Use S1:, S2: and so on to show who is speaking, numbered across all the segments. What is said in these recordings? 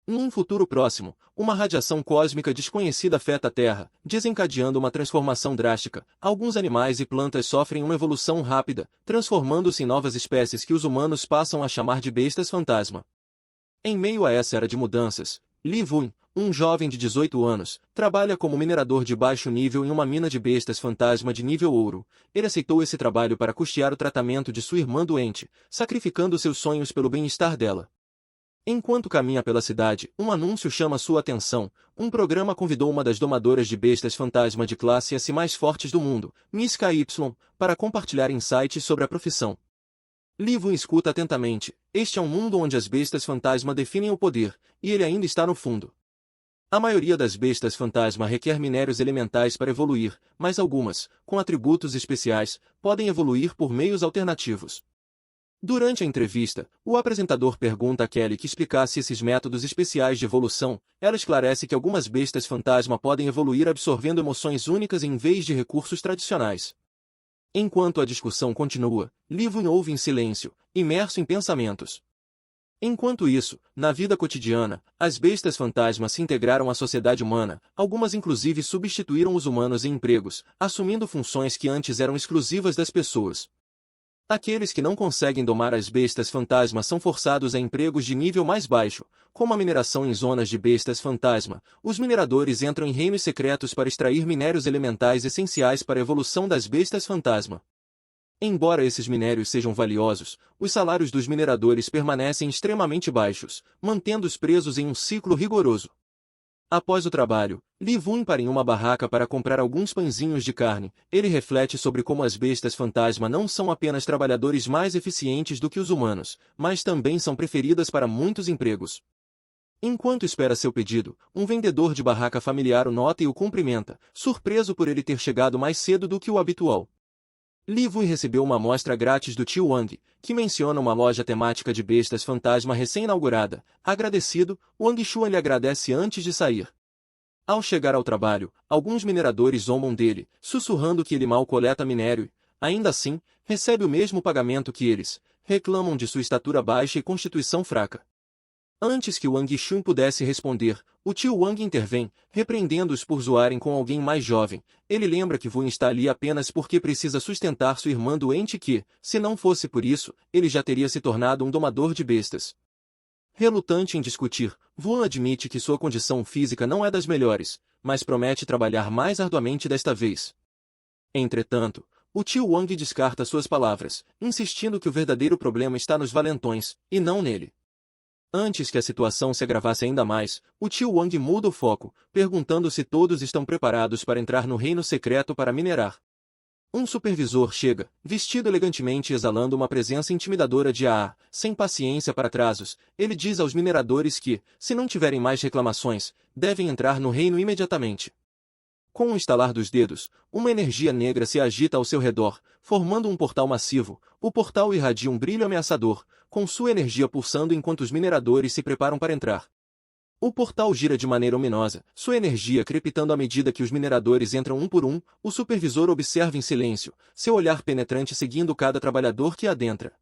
S1: Num futuro próximo, uma radiação cósmica desconhecida afeta a Terra, desencadeando uma transformação drástica. Alguns animais e plantas sofrem uma evolução rápida, transformando-se em novas espécies que os humanos passam a chamar de bestas fantasma. Em meio a essa era de mudanças, Li Wun, um jovem de 18 anos, trabalha como minerador de baixo nível em uma mina de bestas fantasma de nível ouro. Ele aceitou esse trabalho para custear o tratamento de sua irmã doente, sacrificando seus sonhos pelo bem-estar dela. Enquanto caminha pela cidade, um anúncio chama sua atenção. Um programa convidou uma das domadoras de bestas fantasma de classe S mais fortes do mundo, Miss KY, para compartilhar insights sobre a profissão. Li Wun escuta atentamente. Este é um mundo onde as bestas fantasma definem o poder, e ele ainda está no fundo. A maioria das bestas fantasma requer minérios elementais para evoluir, mas algumas, com atributos especiais, podem evoluir por meios alternativos. Durante a entrevista, o apresentador pergunta a Kelly que explicasse esses métodos especiais de evolução. Ela esclarece que algumas bestas fantasma podem evoluir absorvendo emoções únicas em vez de recursos tradicionais. Enquanto a discussão continua, Li Wun ouve em silêncio, imerso em pensamentos. Enquanto isso, na vida cotidiana, as bestas fantasma se integraram à sociedade humana, algumas inclusive substituíram os humanos em empregos, assumindo funções que antes eram exclusivas das pessoas. Aqueles que não conseguem domar as bestas fantasma são forçados a empregos de nível mais baixo, como a mineração em zonas de bestas fantasma. Os mineradores entram em reinos secretos para extrair minérios elementais essenciais para a evolução das bestas fantasma. Embora esses minérios sejam valiosos, os salários dos mineradores permanecem extremamente baixos, mantendo-os presos em um ciclo rigoroso. Após o trabalho, Li Wun para em uma barraca para comprar alguns pãezinhos de carne. Ele reflete sobre como as bestas fantasma não são apenas trabalhadores mais eficientes do que os humanos, mas também são preferidas para muitos empregos. Enquanto espera seu pedido, um vendedor de barraca familiar o nota e o cumprimenta, surpreso por ele ter chegado mais cedo do que o habitual. Li Wun recebeu uma amostra grátis do tio Wang, que menciona uma loja temática de bestas fantasma recém-inaugurada. Agradecido, Wang Xuan lhe agradece antes de sair. Ao chegar ao trabalho, alguns mineradores zombam dele, sussurrando que ele mal coleta minério e, ainda assim, recebe o mesmo pagamento que eles. Reclamam de sua estatura baixa e constituição fraca. Antes que Wang Xun pudesse responder, o tio Wang intervém, repreendendo-os por zoarem com alguém mais jovem. Ele lembra que Wun está ali apenas porque precisa sustentar sua irmã doente que, se não fosse por isso, ele já teria se tornado um domador de bestas. Relutante em discutir, Wun admite que sua condição física não é das melhores, mas promete trabalhar mais arduamente desta vez. Entretanto, o tio Wang descarta suas palavras, insistindo que o verdadeiro problema está nos valentões, e não nele. Antes que a situação se agravasse ainda mais, o tio Wang muda o foco, perguntando se todos estão preparados para entrar no reino secreto para minerar. Um supervisor chega, vestido elegantemente e exalando uma presença intimidadora de AA, sem paciência para atrasos. Ele diz aos mineradores que, se não tiverem mais reclamações, devem entrar no reino imediatamente. Com um estalar dos dedos, uma energia negra se agita ao seu redor, formando um portal massivo. O portal irradia um brilho ameaçador, com sua energia pulsando enquanto os mineradores se preparam para entrar. O portal gira de maneira ominosa, sua energia crepitando à medida que os mineradores entram um por um. O supervisor observa em silêncio, seu olhar penetrante seguindo cada trabalhador que adentra.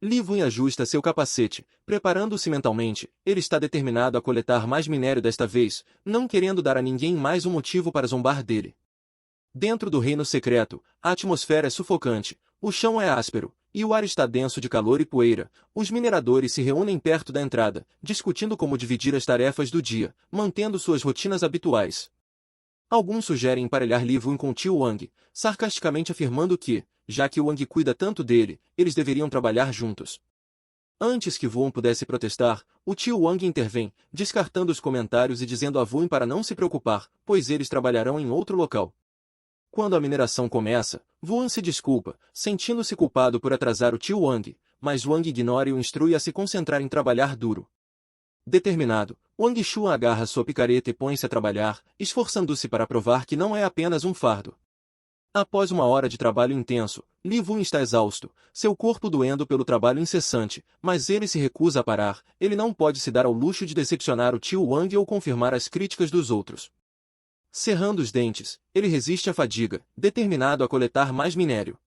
S1: Li Wun ajusta seu capacete, preparando-se mentalmente. Ele está determinado a coletar mais minério desta vez, não querendo dar a ninguém mais um motivo para zombar dele. Dentro do reino secreto, a atmosfera é sufocante, o chão é áspero, e o ar está denso de calor e poeira. Os mineradores se reúnem perto da entrada, discutindo como dividir as tarefas do dia, mantendo suas rotinas habituais. Alguns sugerem emparelhar Li Wun com tio Wang, sarcasticamente afirmando que, já que Wang cuida tanto dele, eles deveriam trabalhar juntos. Antes que Wun pudesse protestar, o tio Wang intervém, descartando os comentários e dizendo a Wun para não se preocupar, pois eles trabalharão em outro local. Quando a mineração começa, Wun se desculpa, sentindo-se culpado por atrasar o tio Wang, mas Wang ignora e o instrui a se concentrar em trabalhar duro. Determinado, Wang Xuan agarra sua picareta e põe-se a trabalhar, esforçando-se para provar que não é apenas um fardo. Após uma hora de trabalho intenso, Li Wun está exausto, seu corpo doendo pelo trabalho incessante, mas ele se recusa a parar. Ele não pode se dar ao luxo de decepcionar o tio Wang ou confirmar as críticas dos outros. Cerrando os dentes, ele resiste à fadiga, determinado a coletar mais minério.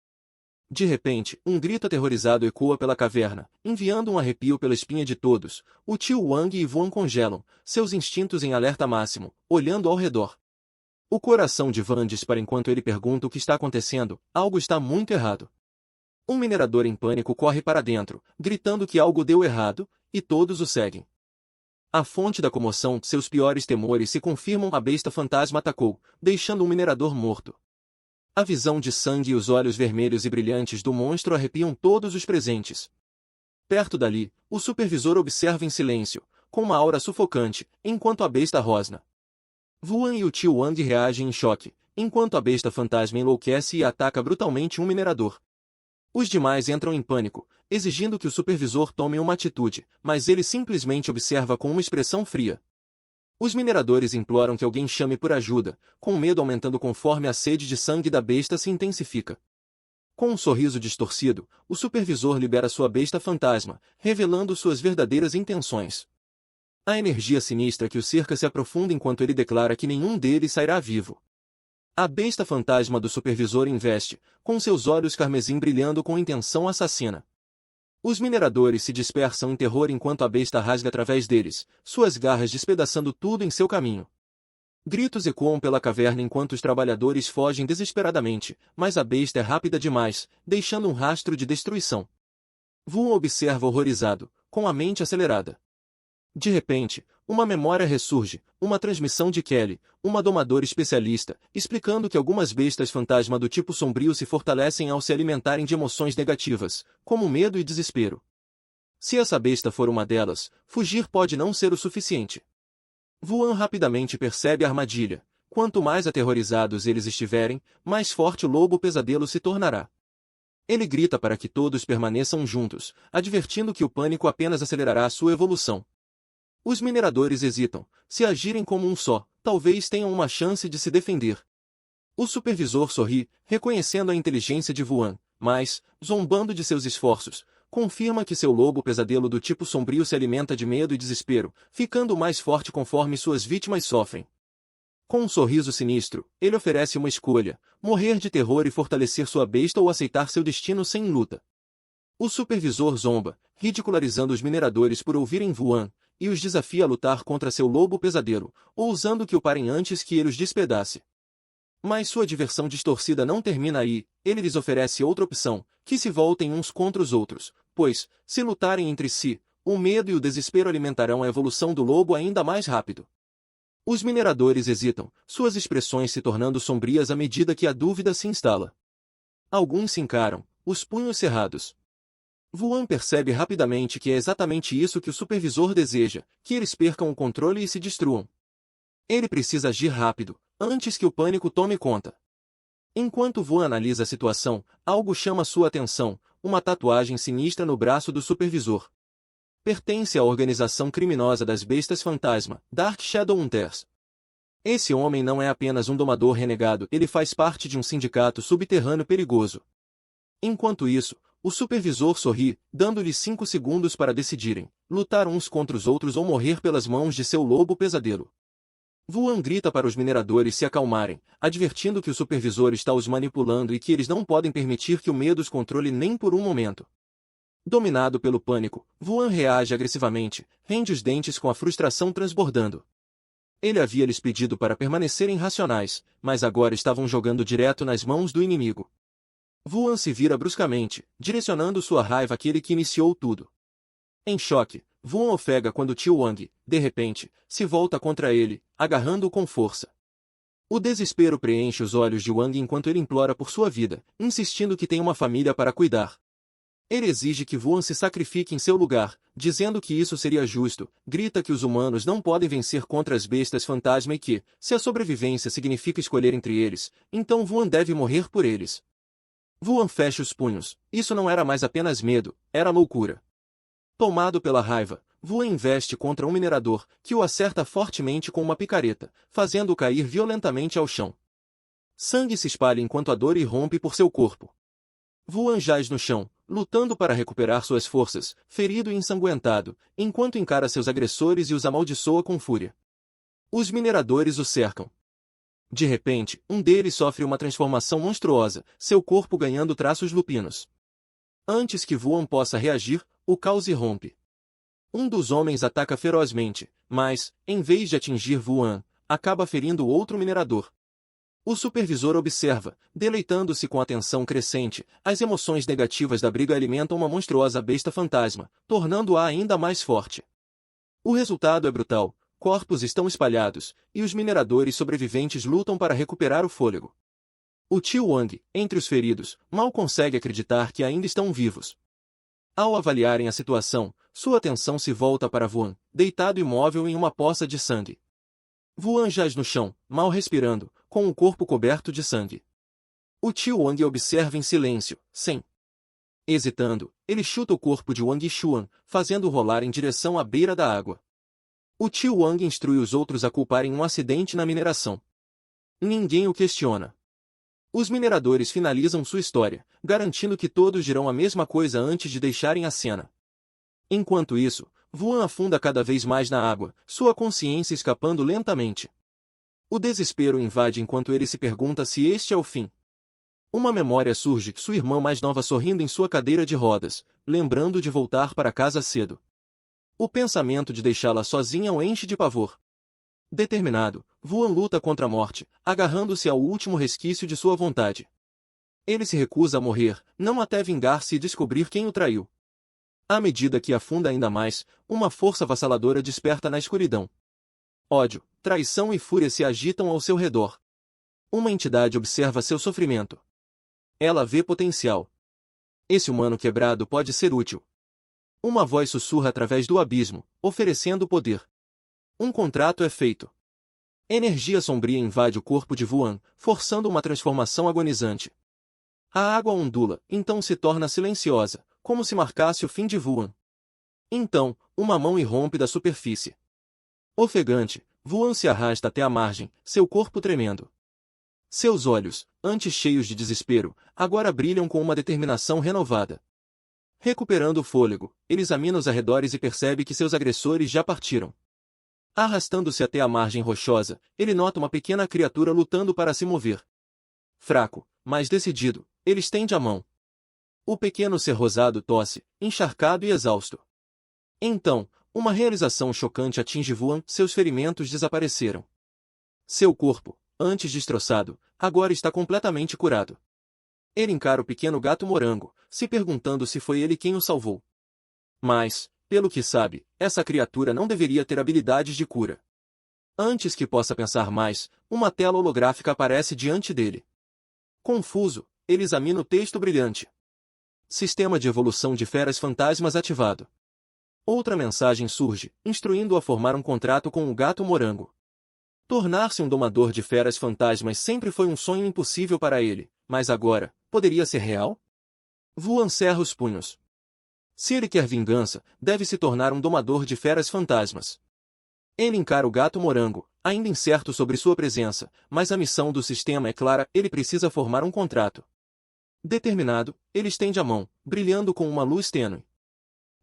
S1: De repente, um grito aterrorizado ecoa pela caverna, enviando um arrepio pela espinha de todos. O tio Wang e Vuan congelam, seus instintos em alerta máximo, olhando ao redor. O coração de Van dispara enquanto ele pergunta o que está acontecendo. Algo está muito errado. Um minerador em pânico corre para dentro, gritando que algo deu errado, e todos o seguem. A fonte da comoção, seus piores temores se confirmam. A besta fantasma atacou, deixando um minerador morto. A visão de sangue e os olhos vermelhos e brilhantes do monstro arrepiam todos os presentes. Perto dali, o supervisor observa em silêncio, com uma aura sufocante, enquanto a besta rosna. Vuan e o tio Wang reagem em choque, enquanto a besta fantasma enlouquece e ataca brutalmente um minerador. Os demais entram em pânico, exigindo que o supervisor tome uma atitude, mas ele simplesmente observa com uma expressão fria. Os mineradores imploram que alguém chame por ajuda, com o medo aumentando conforme a sede de sangue da besta se intensifica. Com um sorriso distorcido, o supervisor libera sua besta fantasma, revelando suas verdadeiras intenções. A energia sinistra que o cerca se aprofunda enquanto ele declara que nenhum deles sairá vivo. A besta fantasma do supervisor investe, com seus olhos carmesim brilhando com intenção assassina. Os mineradores se dispersam em terror enquanto a besta rasga através deles, suas garras despedaçando tudo em seu caminho. Gritos ecoam pela caverna enquanto os trabalhadores fogem desesperadamente, mas a besta é rápida demais, deixando um rastro de destruição. Vuan observa horrorizado, com a mente acelerada. De repente, uma memória ressurge, uma transmissão de Kelly, uma domadora especialista, explicando que algumas bestas fantasma do tipo sombrio se fortalecem ao se alimentarem de emoções negativas, como medo e desespero. Se essa besta for uma delas, fugir pode não ser o suficiente. Vuan rapidamente percebe a armadilha. Quanto mais aterrorizados eles estiverem, mais forte o lobo pesadelo se tornará. Ele grita para que todos permaneçam juntos, advertindo que o pânico apenas acelerará sua evolução. Os mineradores hesitam. Se agirem como um só, talvez tenham uma chance de se defender. O supervisor sorri, reconhecendo a inteligência de Vuan, mas, zombando de seus esforços, confirma que seu lobo pesadelo do tipo sombrio se alimenta de medo e desespero, ficando mais forte conforme suas vítimas sofrem. Com um sorriso sinistro, ele oferece uma escolha: morrer de terror e fortalecer sua besta ou aceitar seu destino sem luta. O supervisor zomba, ridicularizando os mineradores por ouvirem Vuan, e os desafia a lutar contra seu lobo pesadelo, ousando que o parem antes que ele os despedace. Mas sua diversão distorcida não termina aí. Ele lhes oferece outra opção, que se voltem uns contra os outros, pois, se lutarem entre si, o medo e o desespero alimentarão a evolução do lobo ainda mais rápido. Os mineradores hesitam, suas expressões se tornando sombrias à medida que a dúvida se instala. Alguns se encaram, os punhos cerrados. Vuan percebe rapidamente que é exatamente isso que o supervisor deseja, que eles percam o controle e se destruam. Ele precisa agir rápido, antes que o pânico tome conta. Enquanto Vuan analisa a situação, algo chama sua atenção: uma tatuagem sinistra no braço do supervisor. Pertence à organização criminosa das bestas fantasma, Dark Shadow Hunters. Esse homem não é apenas um domador renegado, ele faz parte de um sindicato subterrâneo perigoso. Enquanto isso, o supervisor sorri, dando-lhes 5 segundos para decidirem: lutar uns contra os outros ou morrer pelas mãos de seu lobo pesadelo. Vuan grita para os mineradores se acalmarem, advertindo que o supervisor está os manipulando e que eles não podem permitir que o medo os controle nem por um momento. Dominado pelo pânico, Vuan reage agressivamente, rende os dentes com a frustração transbordando. Ele havia lhes pedido para permanecerem racionais, mas agora estavam jogando direto nas mãos do inimigo. Vuan se vira bruscamente, direcionando sua raiva àquele que iniciou tudo. Em choque, Vuan ofega quando tio Wang, de repente, se volta contra ele, agarrando-o com força. O desespero preenche os olhos de Wang enquanto ele implora por sua vida, insistindo que tem uma família para cuidar. Ele exige que Vuan se sacrifique em seu lugar, dizendo que isso seria justo, grita que os humanos não podem vencer contra as bestas fantasma e que, se a sobrevivência significa escolher entre eles, então Vuan deve morrer por eles. Vuan fecha os punhos. Isso não era mais apenas medo, era loucura. Tomado pela raiva, Vuan investe contra um minerador, que o acerta fortemente com uma picareta, fazendo-o cair violentamente ao chão. Sangue se espalha enquanto a dor irrompe por seu corpo. Vuan jaz no chão, lutando para recuperar suas forças, ferido e ensanguentado, enquanto encara seus agressores e os amaldiçoa com fúria. Os mineradores o cercam. De repente, um deles sofre uma transformação monstruosa, seu corpo ganhando traços lupinos. Antes que Wuhan possa reagir, o caos irrompe. Um dos homens ataca ferozmente, mas, em vez de atingir Wuhan, acaba ferindo outro minerador. O supervisor observa, deleitando-se com a tensão crescente. As emoções negativas da briga alimentam uma monstruosa besta fantasma, tornando-a ainda mais forte. O resultado é brutal. Corpos estão espalhados, e os mineradores sobreviventes lutam para recuperar o fôlego. O tio Wang, entre os feridos, mal consegue acreditar que ainda estão vivos. Ao avaliarem a situação, sua atenção se volta para Wuhan, deitado imóvel em uma poça de sangue. Wuhan jaz no chão, mal respirando, com o corpo coberto de sangue. O tio Wang observa em silêncio, sem. Hesitando, ele chuta o corpo de Wang Xuan, fazendo-o rolar em direção à beira da água. O tio Wang instrui os outros a culparem um acidente na mineração. Ninguém o questiona. Os mineradores finalizam sua história, garantindo que todos dirão a mesma coisa antes de deixarem a cena. Enquanto isso, Wuhan afunda cada vez mais na água, sua consciência escapando lentamente. O desespero invade enquanto ele se pergunta se este é o fim. Uma memória surge, sua irmã mais nova sorrindo em sua cadeira de rodas, lembrando de voltar para casa cedo. O pensamento de deixá-la sozinha o enche de pavor. Determinado, Wuhan luta contra a morte, agarrando-se ao último resquício de sua vontade. Ele se recusa a morrer, não até vingar-se e descobrir quem o traiu. À medida que afunda ainda mais, uma força avassaladora desperta na escuridão. Ódio, traição e fúria se agitam ao seu redor. Uma entidade observa seu sofrimento. Ela vê potencial. Esse humano quebrado pode ser útil. Uma voz sussurra através do abismo, oferecendo poder. Um contrato é feito. Energia sombria invade o corpo de Wuhan, forçando uma transformação agonizante. A água ondula, então se torna silenciosa, como se marcasse o fim de Wuhan. Então, uma mão irrompe da superfície. Ofegante, Wuhan se arrasta até a margem, seu corpo tremendo. Seus olhos, antes cheios de desespero, agora brilham com uma determinação renovada. Recuperando o fôlego, ele examina os arredores e percebe que seus agressores já partiram. Arrastando-se até a margem rochosa, ele nota uma pequena criatura lutando para se mover. Fraco, mas decidido, ele estende a mão. O pequeno ser rosado tosse, encharcado e exausto. Então, uma realização chocante atinge Wuhan, seus ferimentos desapareceram. Seu corpo, antes destroçado, agora está completamente curado. Ele encara o pequeno gato morango, se perguntando se foi ele quem o salvou. Mas, pelo que sabe, essa criatura não deveria ter habilidades de cura. Antes que possa pensar mais, uma tela holográfica aparece diante dele. Confuso, ele examina o texto brilhante. Sistema de evolução de feras fantasmas ativado. Outra mensagem surge, instruindo-o a formar um contrato com o gato morango. Tornar-se um domador de feras fantasmas sempre foi um sonho impossível para ele, mas agora, poderia ser real? Wuhan cerra os punhos. Se ele quer vingança, deve se tornar um domador de feras fantasmas. Ele encara o gato morango, ainda incerto sobre sua presença, mas a missão do sistema é clara, ele precisa formar um contrato. Determinado, ele estende a mão, brilhando com uma luz tênue.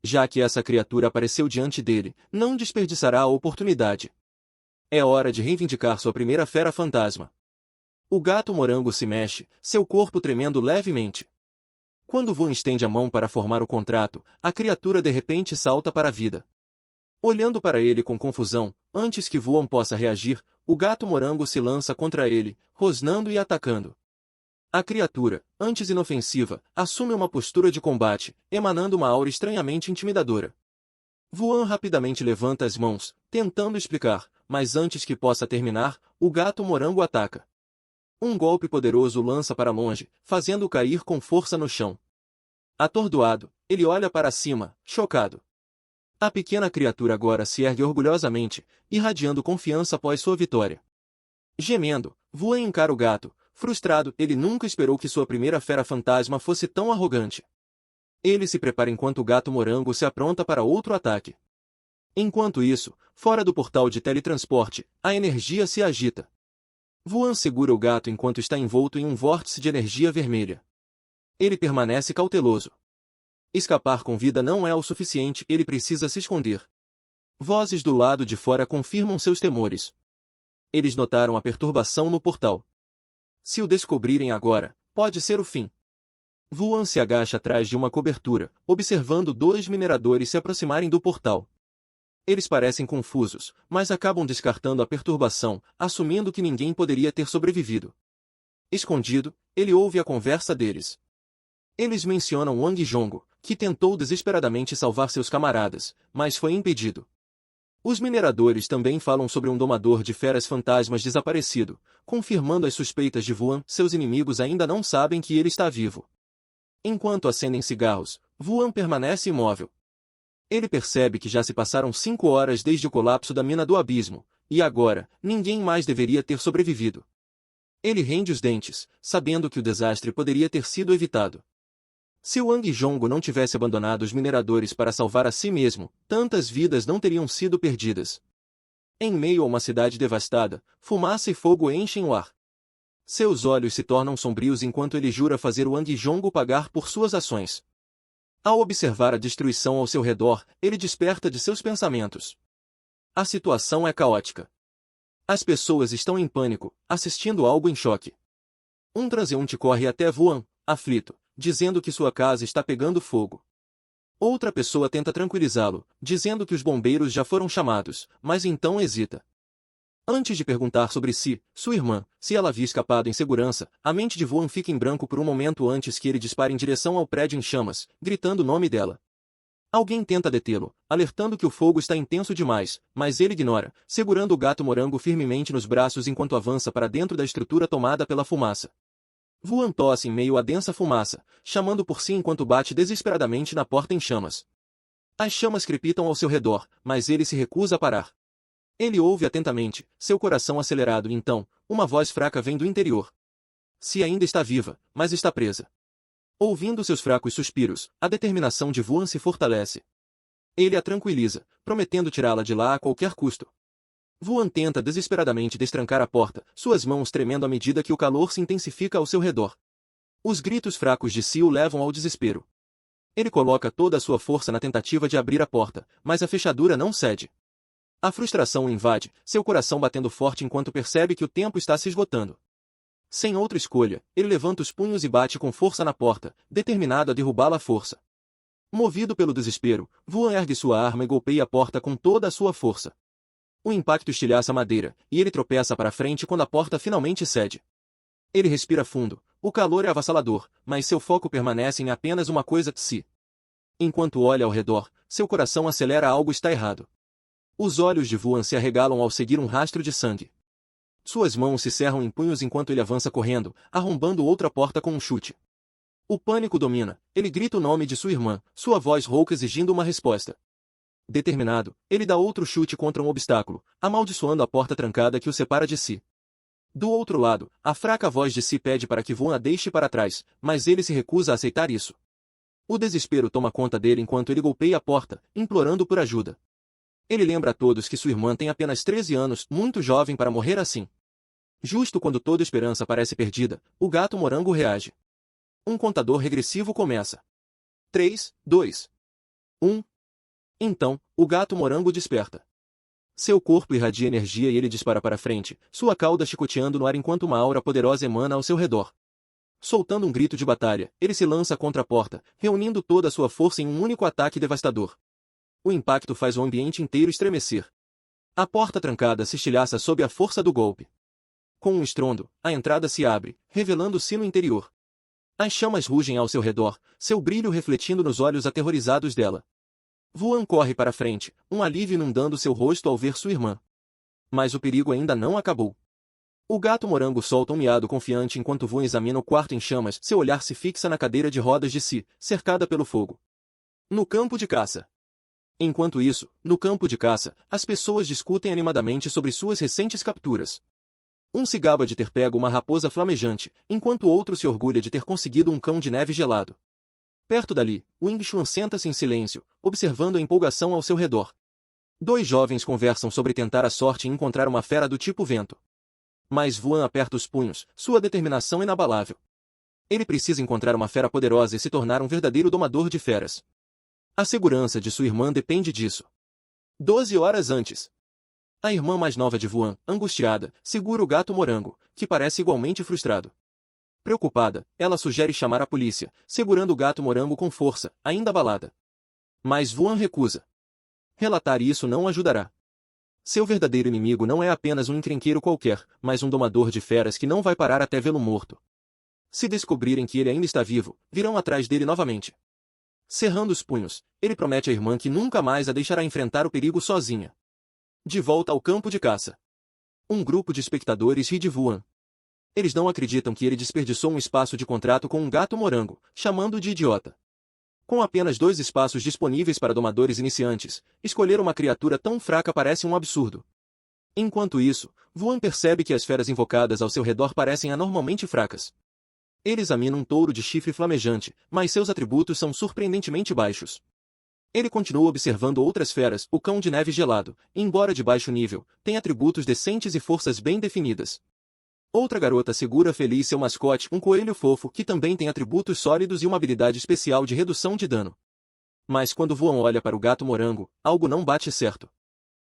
S1: Já que essa criatura apareceu diante dele, não desperdiçará a oportunidade. É hora de reivindicar sua primeira fera fantasma. O gato morango se mexe, seu corpo tremendo levemente. Quando Wuhan estende a mão para formar o contrato, a criatura de repente salta para a vida. Olhando para ele com confusão, antes que Wuhan possa reagir, o gato morango se lança contra ele, rosnando e atacando. A criatura, antes inofensiva, assume uma postura de combate, emanando uma aura estranhamente intimidadora. Wuhan rapidamente levanta as mãos, tentando explicar, mas antes que possa terminar, o gato morango ataca. Um golpe poderoso o lança para longe, fazendo-o cair com força no chão. Atordoado, ele olha para cima, chocado. A pequena criatura agora se ergue orgulhosamente, irradiando confiança após sua vitória. Gemendo, Wuhan encara o gato. Frustrado, ele nunca esperou que sua primeira fera fantasma fosse tão arrogante. Ele se prepara enquanto o gato morango se apronta para outro ataque. Enquanto isso, fora do portal de teletransporte, a energia se agita. Wuhan segura o gato enquanto está envolto em um vórtice de energia vermelha. Ele permanece cauteloso. Escapar com vida não é o suficiente, ele precisa se esconder. Vozes do lado de fora confirmam seus temores. Eles notaram a perturbação no portal. Se o descobrirem agora, pode ser o fim. Vuan se agacha atrás de uma cobertura, observando dois mineradores se aproximarem do portal. Eles parecem confusos, mas acabam descartando a perturbação, assumindo que ninguém poderia ter sobrevivido. Escondido, ele ouve a conversa deles. Eles mencionam Wang Zhonggu, que tentou desesperadamente salvar seus camaradas, mas foi impedido. Os mineradores também falam sobre um domador de feras fantasmas desaparecido, confirmando as suspeitas de Vuan. Seus inimigos ainda não sabem que ele está vivo. Enquanto acendem cigarros, Vuan permanece imóvel. Ele percebe que já se passaram 5 horas desde o colapso da mina do abismo, e agora, ninguém mais deveria ter sobrevivido. Ele rende os dentes, sabendo que o desastre poderia ter sido evitado. Se Wang Zhonggu não tivesse abandonado os mineradores para salvar a si mesmo, tantas vidas não teriam sido perdidas. Em meio a uma cidade devastada, fumaça e fogo enchem o ar. Seus olhos se tornam sombrios enquanto ele jura fazer Wang Zhonggu pagar por suas ações. Ao observar a destruição ao seu redor, ele desperta de seus pensamentos. A situação é caótica. As pessoas estão em pânico, assistindo algo em choque. Um transeunte corre até Vuan, aflito, dizendo que sua casa está pegando fogo. Outra pessoa tenta tranquilizá-lo, dizendo que os bombeiros já foram chamados, mas então hesita. Antes de perguntar sobre si, sua irmã, se ela havia escapado em segurança, a mente de Vuan fica em branco por um momento antes que ele dispare em direção ao prédio em chamas, gritando o nome dela. Alguém tenta detê-lo, alertando que o fogo está intenso demais, mas ele ignora, segurando o gato morango firmemente nos braços enquanto avança para dentro da estrutura tomada pela fumaça. Vuan tosse em meio à densa fumaça, chamando por si enquanto bate desesperadamente na porta em chamas. As chamas crepitam ao seu redor, mas ele se recusa a parar. Ele ouve atentamente, seu coração acelerado e então, uma voz fraca vem do interior. Se ainda está viva, mas está presa. Ouvindo seus fracos suspiros, a determinação de Vuan se fortalece. Ele a tranquiliza, prometendo tirá-la de lá a qualquer custo. Vuan tenta desesperadamente destrancar a porta, suas mãos tremendo à medida que o calor se intensifica ao seu redor. Os gritos fracos de Si o levam ao desespero. Ele coloca toda a sua força na tentativa de abrir a porta, mas a fechadura não cede. A frustração o invade, seu coração batendo forte enquanto percebe que o tempo está se esgotando. Sem outra escolha, ele levanta os punhos e bate com força na porta, determinado a derrubá-la à força. Movido pelo desespero, Vuan ergue sua arma e golpeia a porta com toda a sua força. O impacto estilhaça a madeira, e ele tropeça para frente quando a porta finalmente cede. Ele respira fundo, o calor é avassalador, mas seu foco permanece em apenas uma coisa: Si. Enquanto olha ao redor, seu coração acelera. Algo está errado. Os olhos de Vuan se arregalam ao seguir um rastro de sangue. Suas mãos se cerram em punhos enquanto ele avança correndo, arrombando outra porta com um chute. O pânico domina, ele grita o nome de sua irmã, sua voz rouca exigindo uma resposta. Determinado, ele dá outro chute contra um obstáculo, amaldiçoando a porta trancada que o separa de Si. Do outro lado, a fraca voz de Si pede para que Vuan a deixe para trás, mas ele se recusa a aceitar isso. O desespero toma conta dele enquanto ele golpeia a porta, implorando por ajuda. Ele lembra a todos que sua irmã tem apenas 13 anos, muito jovem para morrer assim. Justo quando toda esperança parece perdida, o gato morango reage. Um contador regressivo começa. 3, 2, 1. Então, o gato morango desperta. Seu corpo irradia energia e ele dispara para frente, sua cauda chicoteando no ar enquanto uma aura poderosa emana ao seu redor. Soltando um grito de batalha, ele se lança contra a porta, reunindo toda a sua força em um único ataque devastador. O impacto faz o ambiente inteiro estremecer. A porta trancada se estilhaça sob a força do golpe. Com um estrondo, a entrada se abre, revelando-se no interior. As chamas rugem ao seu redor, seu brilho refletindo nos olhos aterrorizados dela. Vuan corre para frente, um alívio inundando seu rosto ao ver sua irmã. Mas o perigo ainda não acabou. O gato morango solta um miado confiante enquanto Vuan examina o quarto em chamas. Seu olhar se fixa na cadeira de rodas de Si, cercada pelo fogo. No campo de caça. Enquanto isso, no campo de caça, as pessoas discutem animadamente sobre suas recentes capturas. Um se gaba de ter pego uma raposa flamejante, enquanto outro se orgulha de ter conseguido um cão de neve gelado. Perto dali, Wing Chun senta-se em silêncio, observando a empolgação ao seu redor. Dois jovens conversam sobre tentar a sorte em encontrar uma fera do tipo vento. Mas Vuan aperta os punhos, sua determinação inabalável. Ele precisa encontrar uma fera poderosa e se tornar um verdadeiro domador de feras. A segurança de sua irmã depende disso. 12 horas antes. A irmã mais nova de Vuan, angustiada, segura o gato morango, que parece igualmente frustrado. Preocupada, ela sugere chamar a polícia, segurando o gato morango com força, ainda abalada. Mas Vuan recusa. Relatar isso não ajudará. Seu verdadeiro inimigo não é apenas um encrenqueiro qualquer, mas um domador de feras que não vai parar até vê-lo morto. Se descobrirem que ele ainda está vivo, virão atrás dele novamente. Cerrando os punhos, ele promete à irmã que nunca mais a deixará enfrentar o perigo sozinha. De volta ao campo de caça. Um grupo de espectadores ri de Vuan. Eles não acreditam que ele desperdiçou um espaço de contrato com um gato morango, chamando-o de idiota. Com apenas 2 espaços disponíveis para domadores iniciantes, escolher uma criatura tão fraca parece um absurdo. Enquanto isso, Vuan percebe que as feras invocadas ao seu redor parecem anormalmente fracas. Ele examina um touro de chifre flamejante, mas seus atributos são surpreendentemente baixos. Ele continua observando outras feras, o cão de neve gelado, embora de baixo nível, tem atributos decentes e forças bem definidas. Outra garota segura feliz seu mascote, um coelho fofo que também tem atributos sólidos e uma habilidade especial de redução de dano. Mas quando Vuan olha para o gato morango, algo não bate certo.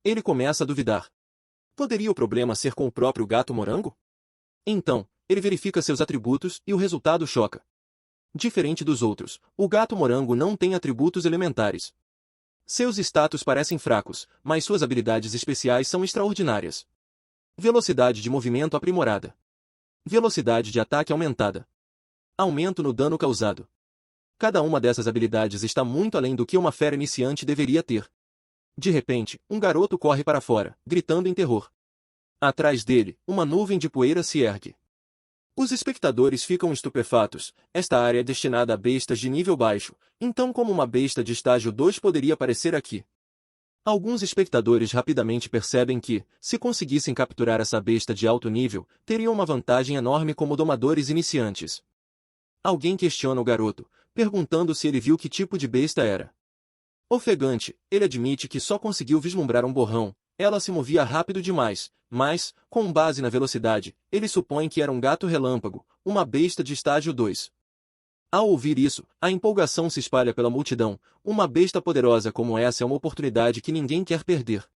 S1: Ele começa a duvidar. Poderia o problema ser com o próprio gato morango? Então, ele verifica seus atributos e o resultado choca. Diferente dos outros, o gato morango não tem atributos elementares. Seus status parecem fracos, mas suas habilidades especiais são extraordinárias. Velocidade de movimento aprimorada. Velocidade de ataque aumentada. Aumento no dano causado. Cada uma dessas habilidades está muito além do que uma fera iniciante deveria ter. De repente, um garoto corre para fora, gritando em terror. Atrás dele, uma nuvem de poeira se ergue. Os espectadores ficam estupefatos. Esta área é destinada a bestas de nível baixo, então como uma besta de estágio 2 poderia aparecer aqui? Alguns espectadores rapidamente percebem que, se conseguissem capturar essa besta de alto nível, teriam uma vantagem enorme como domadores iniciantes. Alguém questiona o garoto, perguntando se ele viu que tipo de besta era. Ofegante, ele admite que só conseguiu vislumbrar um borrão. Ela se movia rápido demais, mas, com base na velocidade, ele supõe que era um gato relâmpago, uma besta de estágio 2. Ao ouvir isso, a empolgação se espalha pela multidão. Uma besta poderosa como essa é uma oportunidade que ninguém quer perder.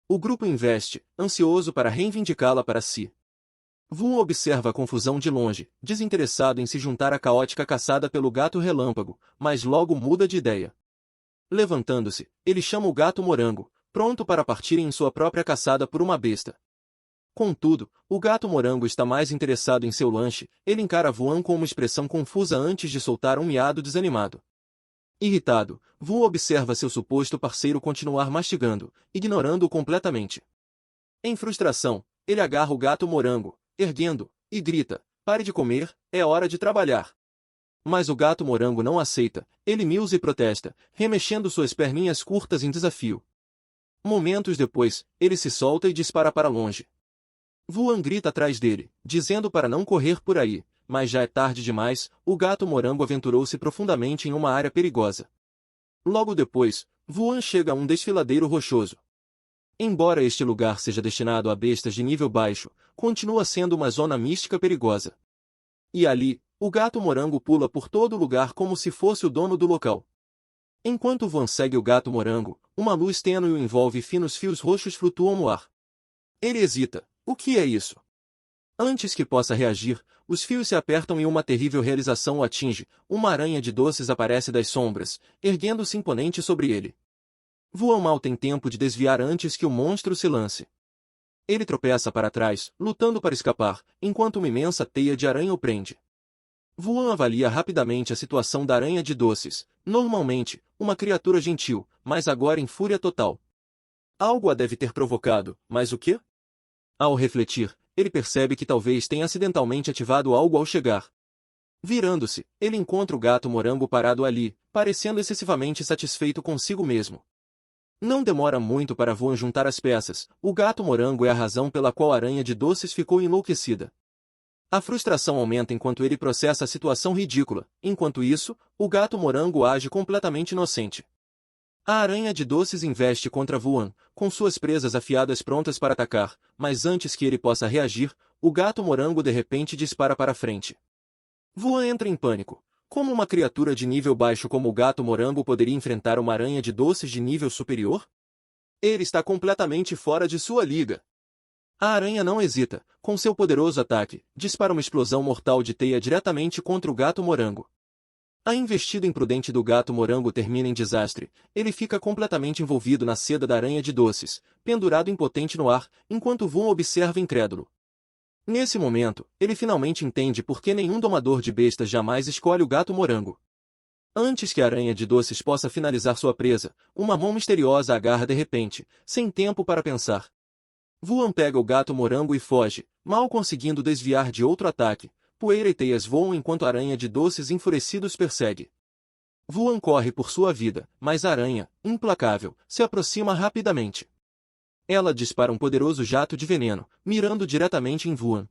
S1: O grupo investe, ansioso para reivindicá-la para si. Vu observa a confusão de longe, desinteressado em se juntar à caótica caçada pelo gato relâmpago, mas logo muda de ideia. Levantando-se, ele chama o gato morango, pronto para partirem em sua própria caçada por uma besta. Contudo, o gato morango está mais interessado em seu lanche. Ele encara Vuan com uma expressão confusa antes de soltar um miado desanimado. Irritado, Vu observa seu suposto parceiro continuar mastigando, ignorando-o completamente. Em frustração, ele agarra o gato morango, erguendo, e grita: "Pare de comer, é hora de trabalhar." Mas o gato morango não aceita. Ele miúza e protesta, remexendo suas perninhas curtas em desafio. Momentos depois, ele se solta e dispara para longe. Vuan grita atrás dele, dizendo para não correr por aí, mas já é tarde demais. O gato morango aventurou-se profundamente em uma área perigosa. Logo depois, Vuan chega a um desfiladeiro rochoso. Embora este lugar seja destinado a bestas de nível baixo, continua sendo uma zona mística perigosa. E ali, o gato morango pula por todo o lugar como se fosse o dono do local. Enquanto Vuan segue o gato morango, uma luz tênue o envolve e finos fios roxos flutuam no ar. Ele hesita. O que é isso? Antes que possa reagir, os fios se apertam e uma terrível realização o atinge. Uma aranha de doces aparece das sombras, erguendo-se imponente sobre ele. Vuan mal tem tempo de desviar antes que o monstro se lance. Ele tropeça para trás, lutando para escapar, enquanto uma imensa teia de aranha o prende. Vuan avalia rapidamente a situação da aranha de doces. Normalmente, uma criatura gentil, mas agora em fúria total. Algo a deve ter provocado, mas o quê? Ao refletir, ele percebe que talvez tenha acidentalmente ativado algo ao chegar. Virando-se, ele encontra o gato morango parado ali, parecendo excessivamente satisfeito consigo mesmo. Não demora muito para Vuan juntar as peças. O gato morango é a razão pela qual a aranha de doces ficou enlouquecida. A frustração aumenta enquanto ele processa a situação ridícula. Enquanto isso, o gato morango age completamente inocente. A aranha de doces investe contra Vuan, com suas presas afiadas prontas para atacar, mas antes que ele possa reagir, o gato morango de repente dispara para frente. Vuan entra em pânico. Como uma criatura de nível baixo como o gato morango poderia enfrentar uma aranha de doces de nível superior? Ele está completamente fora de sua liga. A aranha não hesita, com seu poderoso ataque, dispara uma explosão mortal de teia diretamente contra o gato-morango. A investida imprudente do gato-morango termina em desastre, ele fica completamente envolvido na seda da aranha de doces, pendurado impotente no ar, enquanto Von observa incrédulo. Nesse momento, ele finalmente entende por que nenhum domador de bestas jamais escolhe o gato-morango. Antes que a aranha de doces possa finalizar sua presa, uma mão misteriosa a agarra de repente, sem tempo para pensar. Vuan pega o gato-morango e foge, mal conseguindo desviar de outro ataque. Poeira e teias voam enquanto a aranha de doces enfurecido os persegue. Vuan corre por sua vida, mas a aranha, implacável, se aproxima rapidamente. Ela dispara um poderoso jato de veneno, mirando diretamente em Vuan.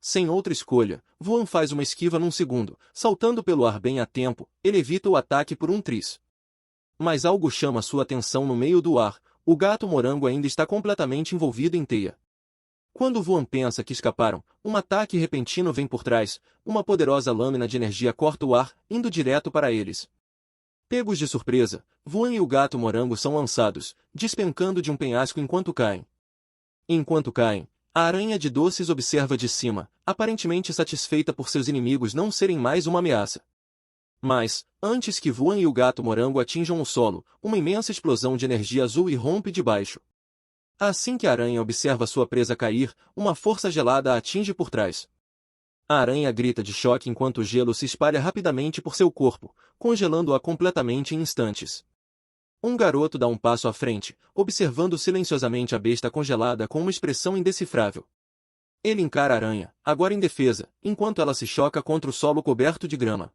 S1: Sem outra escolha, Vuan faz uma esquiva num segundo, saltando pelo ar bem a tempo, ele evita o ataque por um tris. Mas algo chama sua atenção no meio do ar, o gato-morango ainda está completamente envolvido em teia. Quando Vuan pensa que escaparam, um ataque repentino vem por trás, uma poderosa lâmina de energia corta o ar, indo direto para eles. Pegos de surpresa, Vuan e o gato-morango são lançados, despencando de um penhasco enquanto caem. Enquanto caem, a aranha de doces observa de cima, aparentemente satisfeita por seus inimigos não serem mais uma ameaça. Mas, antes que Vuan e o gato-morango atinjam o solo, uma imensa explosão de energia azul irrompe de baixo. Assim que a aranha observa sua presa cair, uma força gelada a atinge por trás. A aranha grita de choque enquanto o gelo se espalha rapidamente por seu corpo, congelando-a completamente em instantes. Um garoto dá um passo à frente, observando silenciosamente a besta congelada com uma expressão indecifrável. Ele encara a aranha, agora indefesa, enquanto ela se choca contra o solo coberto de grama.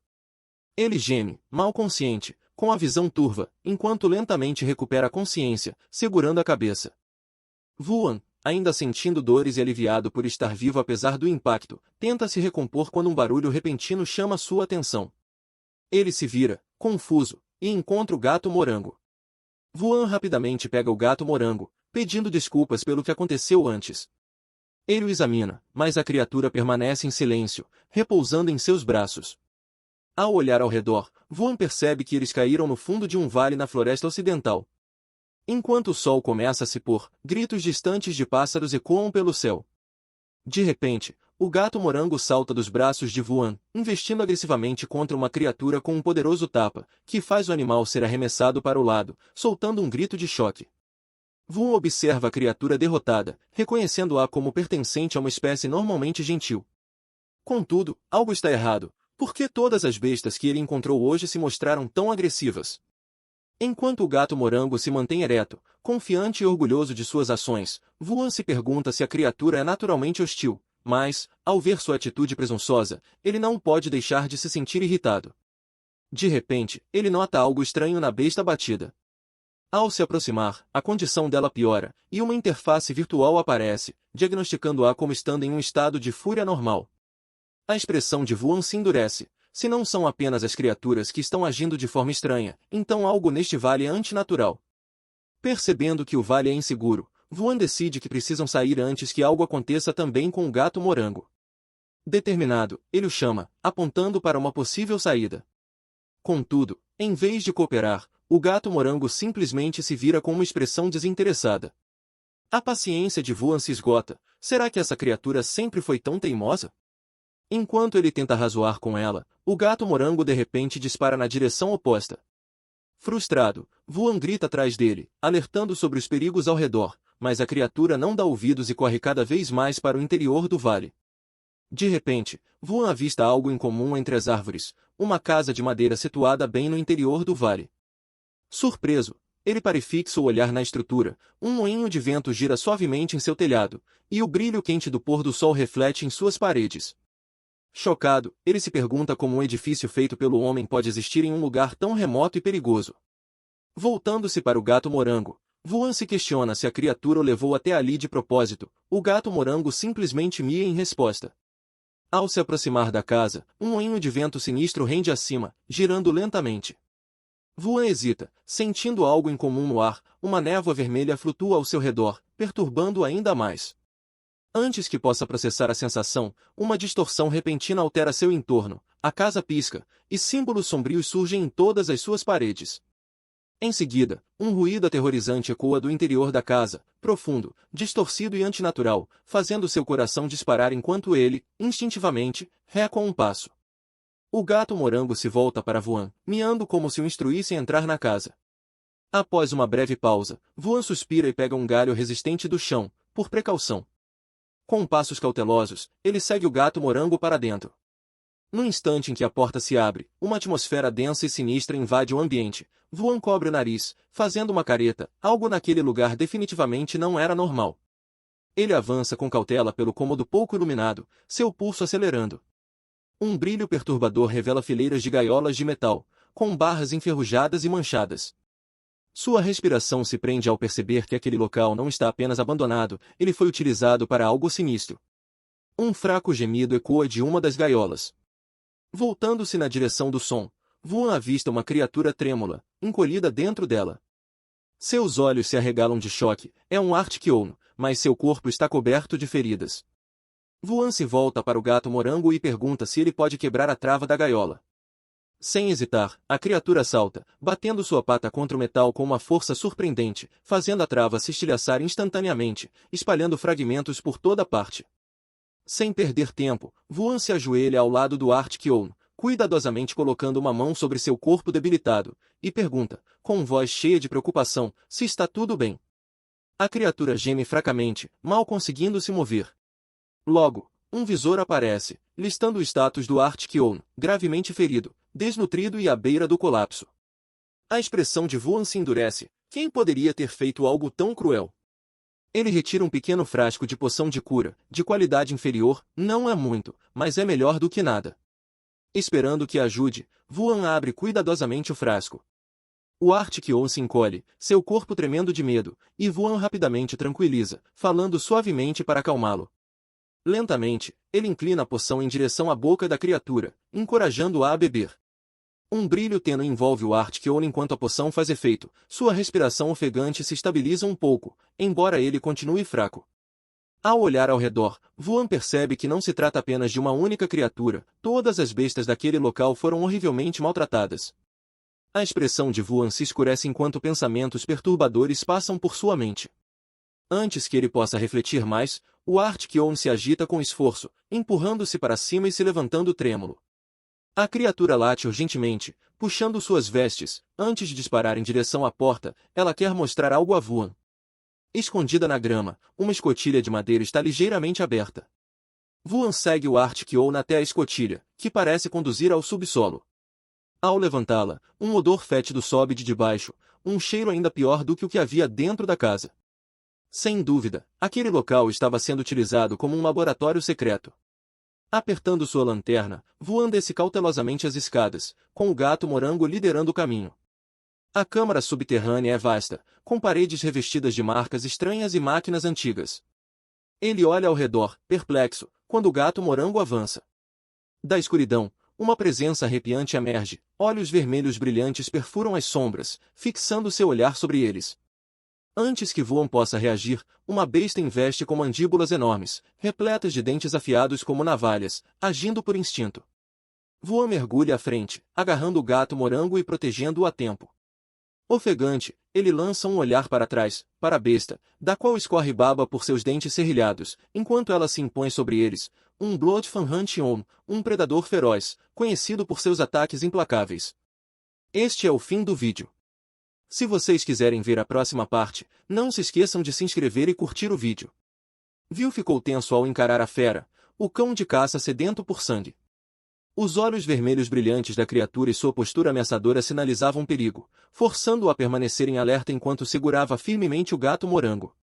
S1: Ele geme, mal consciente, com a visão turva, enquanto lentamente recupera a consciência, segurando a cabeça. Vuan, ainda sentindo dores e aliviado por estar vivo apesar do impacto, tenta se recompor quando um barulho repentino chama sua atenção. Ele se vira, confuso, e encontra o gato-morango. Vuan rapidamente pega o gato-morango, pedindo desculpas pelo que aconteceu antes. Ele o examina, mas a criatura permanece em silêncio, repousando em seus braços. Ao olhar ao redor, Vuan percebe que eles caíram no fundo de um vale na floresta ocidental. Enquanto o sol começa a se pôr, gritos distantes de pássaros ecoam pelo céu. De repente, o gato-morango salta dos braços de Vuan, investindo agressivamente contra uma criatura com um poderoso tapa, que faz o animal ser arremessado para o lado, soltando um grito de choque. Vuan observa a criatura derrotada, reconhecendo-a como pertencente a uma espécie normalmente gentil. Contudo, algo está errado. Por que todas as bestas que ele encontrou hoje se mostraram tão agressivas? Enquanto o gato-morango se mantém ereto, confiante e orgulhoso de suas ações, Vuan se pergunta se a criatura é naturalmente hostil, mas, ao ver sua atitude presunçosa, ele não pode deixar de se sentir irritado. De repente, ele nota algo estranho na besta abatida. Ao se aproximar, a condição dela piora, e uma interface virtual aparece, diagnosticando-a como estando em um estado de fúria normal. A expressão de Vuan se endurece. Se não são apenas as criaturas que estão agindo de forma estranha, então algo neste vale é antinatural. Percebendo que o vale é inseguro, Vuan decide que precisam sair antes que algo aconteça também com o gato-morango. Determinado, ele o chama, apontando para uma possível saída. Contudo, em vez de cooperar, o gato-morango simplesmente se vira com uma expressão desinteressada. A paciência de Vuan se esgota. Será que essa criatura sempre foi tão teimosa? Enquanto ele tenta razoar com ela, o gato-morango de repente dispara na direção oposta. Frustrado, Vuan grita atrás dele, alertando sobre os perigos ao redor, mas a criatura não dá ouvidos e corre cada vez mais para o interior do vale. De repente, Vuan avista algo incomum entre as árvores, uma casa de madeira situada bem no interior do vale. Surpreso, ele para e fixa o olhar na estrutura, um moinho de vento gira suavemente em seu telhado, e o brilho quente do pôr do sol reflete em suas paredes. Chocado, ele se pergunta como um edifício feito pelo homem pode existir em um lugar tão remoto e perigoso. Voltando-se para o gato-morango, Vuan se questiona se a criatura o levou até ali de propósito. O gato-morango simplesmente mia em resposta. Ao se aproximar da casa, um moinho de vento sinistro rende acima, girando lentamente. Vuan hesita, sentindo algo incomum no ar, uma névoa vermelha flutua ao seu redor, perturbando-o ainda mais. Antes que possa processar a sensação, uma distorção repentina altera seu entorno, a casa pisca, e símbolos sombrios surgem em todas as suas paredes. Em seguida, um ruído aterrorizante ecoa do interior da casa, profundo, distorcido e antinatural, fazendo seu coração disparar enquanto ele, instintivamente, recua um passo. O gato morango se volta para Vuan, miando como se o instruísse a entrar na casa. Após uma breve pausa, Vuan suspira e pega um galho resistente do chão, por precaução. Com passos cautelosos, ele segue o gato morango para dentro. No instante em que a porta se abre, uma atmosfera densa e sinistra invade o ambiente. Vuan cobre o nariz, fazendo uma careta, algo naquele lugar definitivamente não era normal. Ele avança com cautela pelo cômodo pouco iluminado, seu pulso acelerando. Um brilho perturbador revela fileiras de gaiolas de metal, com barras enferrujadas e manchadas. Sua respiração se prende ao perceber que aquele local não está apenas abandonado, ele foi utilizado para algo sinistro. Um fraco gemido ecoa de uma das gaiolas. Voltando-se na direção do som, Vuan avista uma criatura trêmula, encolhida dentro dela. Seus olhos se arregalam de choque, é um Arctic Ono, mas seu corpo está coberto de feridas. Vuan se volta para o gato morango e pergunta se ele pode quebrar a trava da gaiola. Sem hesitar, a criatura salta, batendo sua pata contra o metal com uma força surpreendente, fazendo a trava se estilhaçar instantaneamente, espalhando fragmentos por toda parte. Sem perder tempo, Vuan se ajoelha ao lado do Arctic Ono, cuidadosamente colocando uma mão sobre seu corpo debilitado, e pergunta, com voz cheia de preocupação, se está tudo bem. A criatura geme fracamente, mal conseguindo se mover. Logo, um visor aparece, listando o status do Arctic Ono, gravemente ferido, desnutrido e à beira do colapso. A expressão de Vuan se endurece. Quem poderia ter feito algo tão cruel? Ele retira um pequeno frasco de poção de cura, de qualidade inferior, não é muito, mas é melhor do que nada. Esperando que ajude, Vuan abre cuidadosamente o frasco. O Arctic Ono se encolhe, seu corpo tremendo de medo, e Vuan rapidamente tranquiliza, falando suavemente para acalmá-lo. Lentamente, ele inclina a poção em direção à boca da criatura, encorajando-a a beber. Um brilho tênue envolve o Arctic Ono enquanto a poção faz efeito, sua respiração ofegante se estabiliza um pouco, embora ele continue fraco. Ao olhar ao redor, Vuan percebe que não se trata apenas de uma única criatura, todas as bestas daquele local foram horrivelmente maltratadas. A expressão de Vuan se escurece enquanto pensamentos perturbadores passam por sua mente. Antes que ele possa refletir mais, o Arctic Ono se agita com esforço, empurrando-se para cima e se levantando trêmulo. A criatura late urgentemente, puxando suas vestes. Antes de disparar em direção à porta, ela quer mostrar algo a Vuan. Escondida na grama, uma escotilha de madeira está ligeiramente aberta. Vuan segue o Arctic Ono até a escotilha, que parece conduzir ao subsolo. Ao levantá-la, um odor fétido sobe de debaixo, um cheiro ainda pior do que o que havia dentro da casa. Sem dúvida, aquele local estava sendo utilizado como um laboratório secreto. Apertando sua lanterna, Vuan desce cautelosamente as escadas, com o gato morango liderando o caminho. A câmara subterrânea é vasta, com paredes revestidas de marcas estranhas e máquinas antigas. Ele olha ao redor, perplexo, quando o gato morango avança. Da escuridão, uma presença arrepiante emerge, olhos vermelhos brilhantes perfuram as sombras, fixando seu olhar sobre eles. Antes que Vuan possa reagir, uma besta investe com mandíbulas enormes, repletas de dentes afiados como navalhas, agindo por instinto. Vuan mergulha à frente, agarrando o gato morango e protegendo-o a tempo. Ofegante, ele lança um olhar para trás, para a besta, da qual escorre baba por seus dentes serrilhados, enquanto ela se impõe sobre eles, um Bloodfang Hunting Ono, um predador feroz, conhecido por seus ataques implacáveis. Este é o fim do vídeo. Se vocês quiserem ver a próxima parte, não se esqueçam de se inscrever e curtir o vídeo. Viu ficou tenso ao encarar a fera, o cão de caça sedento por sangue. Os olhos vermelhos brilhantes da criatura e sua postura ameaçadora sinalizavam perigo, forçando-o a permanecer em alerta enquanto segurava firmemente o gato morango.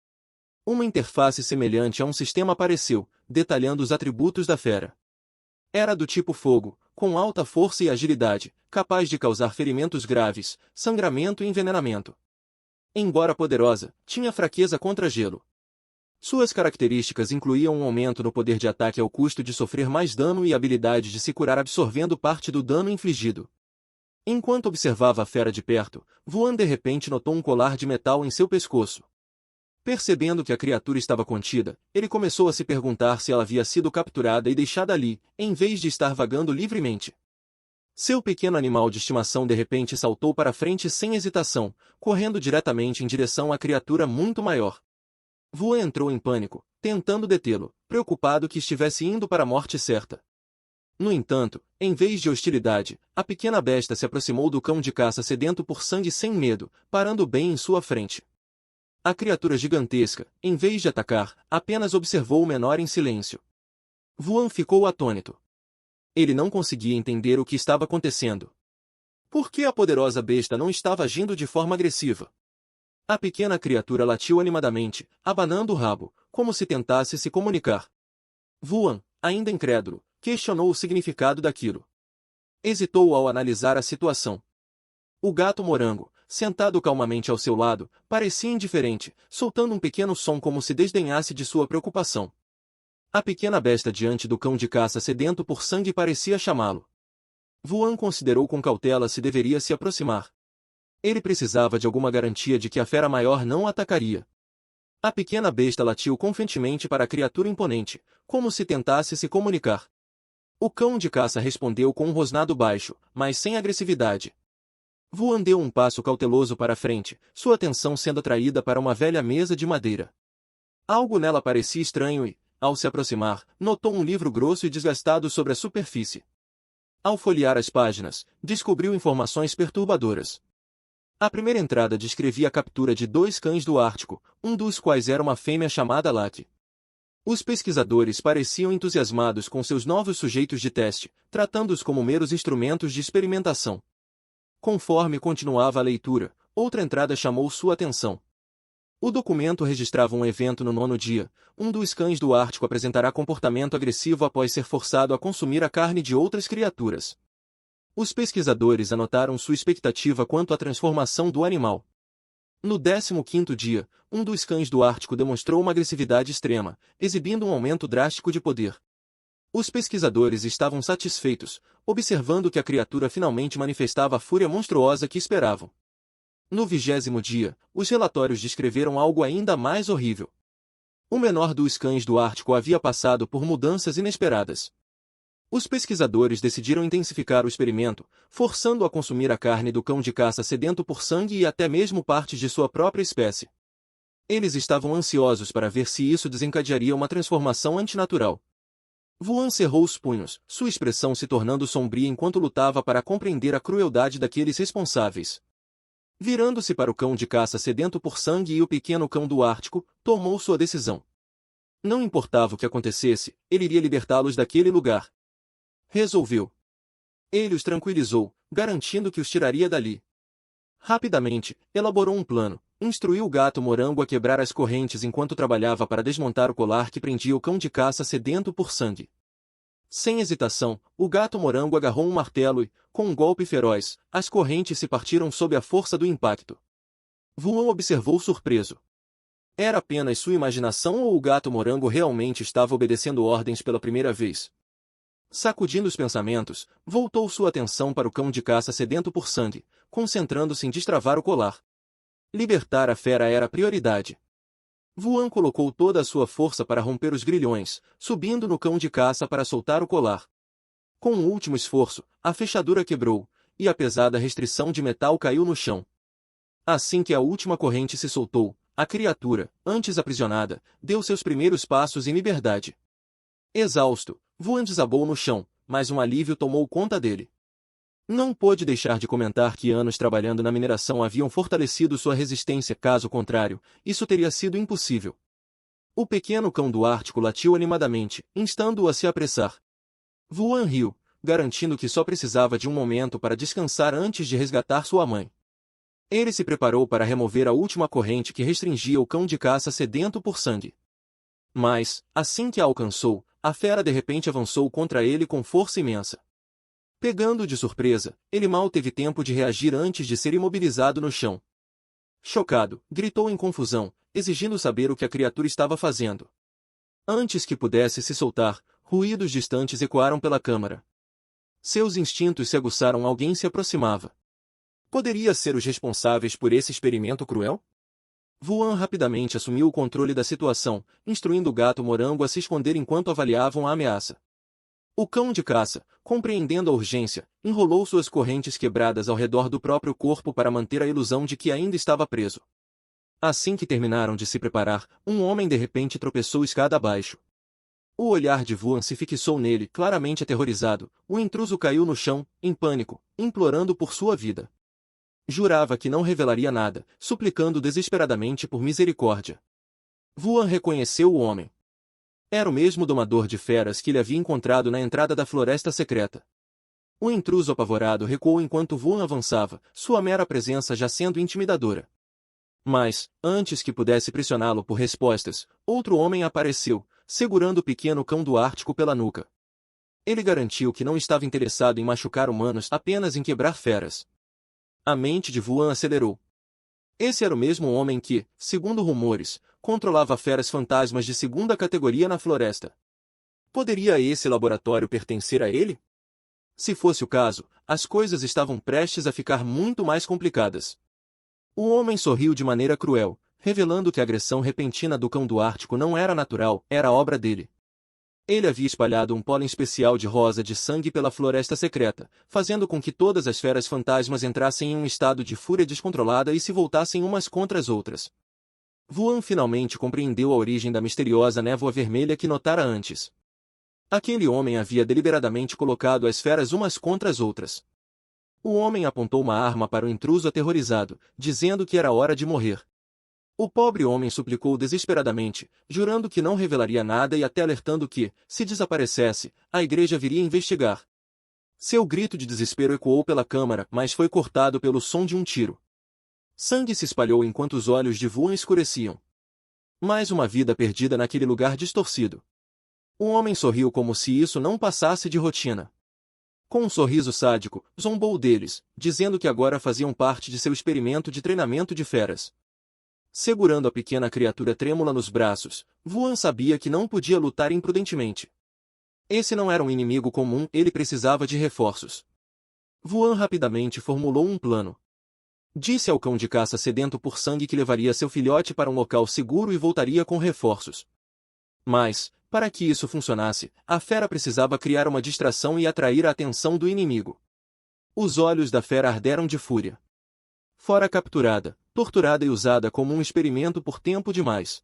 S1: Uma interface semelhante a um sistema apareceu, detalhando os atributos da fera. Era do tipo fogo, com alta força e agilidade, capaz de causar ferimentos graves, sangramento e envenenamento. Embora poderosa, tinha fraqueza contra gelo. Suas características incluíam um aumento no poder de ataque ao custo de sofrer mais dano e a habilidade de se curar absorvendo parte do dano infligido. Enquanto observava a fera de perto, Vuan de repente notou um colar de metal em seu pescoço. Percebendo que a criatura estava contida, ele começou a se perguntar se ela havia sido capturada e deixada ali, em vez de estar vagando livremente. Seu pequeno animal de estimação de repente saltou para frente sem hesitação, correndo diretamente em direção à criatura muito maior. Vuan entrou em pânico, tentando detê-lo, preocupado que estivesse indo para a morte certa. No entanto, em vez de hostilidade, a pequena besta se aproximou do cão de caça sedento por sangue sem medo, parando bem em sua frente. A criatura gigantesca, em vez de atacar, apenas observou o menor em silêncio. Vuan ficou atônito. Ele não conseguia entender o que estava acontecendo. Por que a poderosa besta não estava agindo de forma agressiva? A pequena criatura latiu animadamente, abanando o rabo, como se tentasse se comunicar. Vuan, ainda incrédulo, questionou o significado daquilo. Hesitou ao analisar a situação. O gato morango, sentado calmamente ao seu lado, parecia indiferente, soltando um pequeno som como se desdenhasse de sua preocupação. A pequena besta diante do cão de caça sedento por sangue parecia chamá-lo. Vuan considerou com cautela se deveria se aproximar. Ele precisava de alguma garantia de que a fera maior não o atacaria. A pequena besta latiu confiantemente para a criatura imponente, como se tentasse se comunicar. O cão de caça respondeu com um rosnado baixo, mas sem agressividade. Vuan deu um passo cauteloso para a frente, sua atenção sendo atraída para uma velha mesa de madeira. Algo nela parecia estranho e, ao se aproximar, notou um livro grosso e desgastado sobre a superfície. Ao folhear as páginas, descobriu informações perturbadoras. A primeira entrada descrevia a captura de 2 cães do Ártico, um dos quais era uma fêmea chamada Lati. Os pesquisadores pareciam entusiasmados com seus novos sujeitos de teste, tratando-os como meros instrumentos de experimentação. Conforme continuava a leitura, outra entrada chamou sua atenção. O documento registrava um evento no 9º dia. Um dos cães do Ártico apresentará comportamento agressivo após ser forçado a consumir a carne de outras criaturas. Os pesquisadores anotaram sua expectativa quanto à transformação do animal. No 15º dia, um dos cães do Ártico demonstrou uma agressividade extrema, exibindo um aumento drástico de poder. Os pesquisadores estavam satisfeitos, observando que a criatura finalmente manifestava a fúria monstruosa que esperavam. No 20º dia, os relatórios descreveram algo ainda mais horrível. O menor dos cães do Ártico havia passado por mudanças inesperadas. Os pesquisadores decidiram intensificar o experimento, forçando-o a consumir a carne do cão de caça sedento por sangue e até mesmo partes de sua própria espécie. Eles estavam ansiosos para ver se isso desencadearia uma transformação antinatural. Vuan cerrou os punhos, sua expressão se tornando sombria enquanto lutava para compreender a crueldade daqueles responsáveis. Virando-se para o cão de caça sedento por sangue e o pequeno cão do Ártico, tomou sua decisão. Não importava o que acontecesse, ele iria libertá-los daquele lugar. Resolveu. Ele os tranquilizou, garantindo que os tiraria dali. Rapidamente, elaborou um plano, instruiu o gato morango a quebrar as correntes enquanto trabalhava para desmontar o colar que prendia o cão de caça sedento por sangue. Sem hesitação, o gato morango agarrou um martelo e, com um golpe feroz, as correntes se partiram sob a força do impacto. Vuan observou surpreso. Era apenas sua imaginação ou o gato morango realmente estava obedecendo ordens pela primeira vez? Sacudindo os pensamentos, voltou sua atenção para o cão de caça sedento por sangue, concentrando-se em destravar o colar. Libertar a fera era a prioridade. Vuan colocou toda a sua força para romper os grilhões, subindo no cão de caça para soltar o colar. Com um último esforço, a fechadura quebrou, e a pesada restrição de metal caiu no chão. Assim que a última corrente se soltou, a criatura, antes aprisionada, deu seus primeiros passos em liberdade. Exausto, Vuan desabou no chão, mas um alívio tomou conta dele. Não pôde deixar de comentar que anos trabalhando na mineração haviam fortalecido sua resistência, caso contrário, isso teria sido impossível. O pequeno cão do Ártico latiu animadamente, instando-o a se apressar. Vuan riu, garantindo que só precisava de um momento para descansar antes de resgatar sua mãe. Ele se preparou para remover a última corrente que restringia o cão de caça sedento por sangue. Mas, assim que a alcançou, a fera de repente avançou contra ele com força imensa. Pegando-o de surpresa, ele mal teve tempo de reagir antes de ser imobilizado no chão. Chocado, gritou em confusão, exigindo saber o que a criatura estava fazendo. Antes que pudesse se soltar, ruídos distantes ecoaram pela câmara. Seus instintos se aguçaram, alguém se aproximava. Poderia ser os responsáveis por esse experimento cruel? Vuan rapidamente assumiu o controle da situação, instruindo o gato morango a se esconder enquanto avaliavam a ameaça. O cão de caça, compreendendo a urgência, enrolou suas correntes quebradas ao redor do próprio corpo para manter a ilusão de que ainda estava preso. Assim que terminaram de se preparar, um homem de repente tropeçou escada abaixo. O olhar de Vuan se fixou nele, claramente aterrorizado. O intruso caiu no chão, em pânico, implorando por sua vida. Jurava que não revelaria nada, suplicando desesperadamente por misericórdia. Vuan reconheceu o homem. Era o mesmo domador de feras que ele havia encontrado na entrada da floresta secreta. O intruso apavorado recuou enquanto Vuan avançava, sua mera presença já sendo intimidadora. Mas, antes que pudesse pressioná-lo por respostas, outro homem apareceu, segurando o pequeno cão do Ártico pela nuca. Ele garantiu que não estava interessado em machucar humanos, apenas em quebrar feras. A mente de Vuan acelerou. Esse era o mesmo homem que, segundo rumores, controlava feras fantasmas de segunda categoria na floresta. Poderia esse laboratório pertencer a ele? Se fosse o caso, as coisas estavam prestes a ficar muito mais complicadas. O homem sorriu de maneira cruel, revelando que a agressão repentina do cão do Ártico não era natural, era obra dele. Ele havia espalhado um pólen especial de rosa de sangue pela floresta secreta, fazendo com que todas as feras fantasmas entrassem em um estado de fúria descontrolada e se voltassem umas contra as outras. Vuan finalmente compreendeu a origem da misteriosa névoa vermelha que notara antes. Aquele homem havia deliberadamente colocado as feras umas contra as outras. O homem apontou uma arma para o intruso aterrorizado, dizendo que era hora de morrer. O pobre homem suplicou desesperadamente, jurando que não revelaria nada e até alertando que, se desaparecesse, a igreja viria investigar. Seu grito de desespero ecoou pela câmara, mas foi cortado pelo som de um tiro. Sangue se espalhou enquanto os olhos de Vuan escureciam. Mais uma vida perdida naquele lugar distorcido. O homem sorriu como se isso não passasse de rotina. Com um sorriso sádico, zombou deles, dizendo que agora faziam parte de seu experimento de treinamento de feras. Segurando a pequena criatura trêmula nos braços, Vuan sabia que não podia lutar imprudentemente. Esse não era um inimigo comum, ele precisava de reforços. Vuan rapidamente formulou um plano. Disse ao cão de caça sedento por sangue que levaria seu filhote para um local seguro e voltaria com reforços. Mas, para que isso funcionasse, a fera precisava criar uma distração e atrair a atenção do inimigo. Os olhos da fera arderam de fúria. Fora capturada, torturada e usada como um experimento por tempo demais.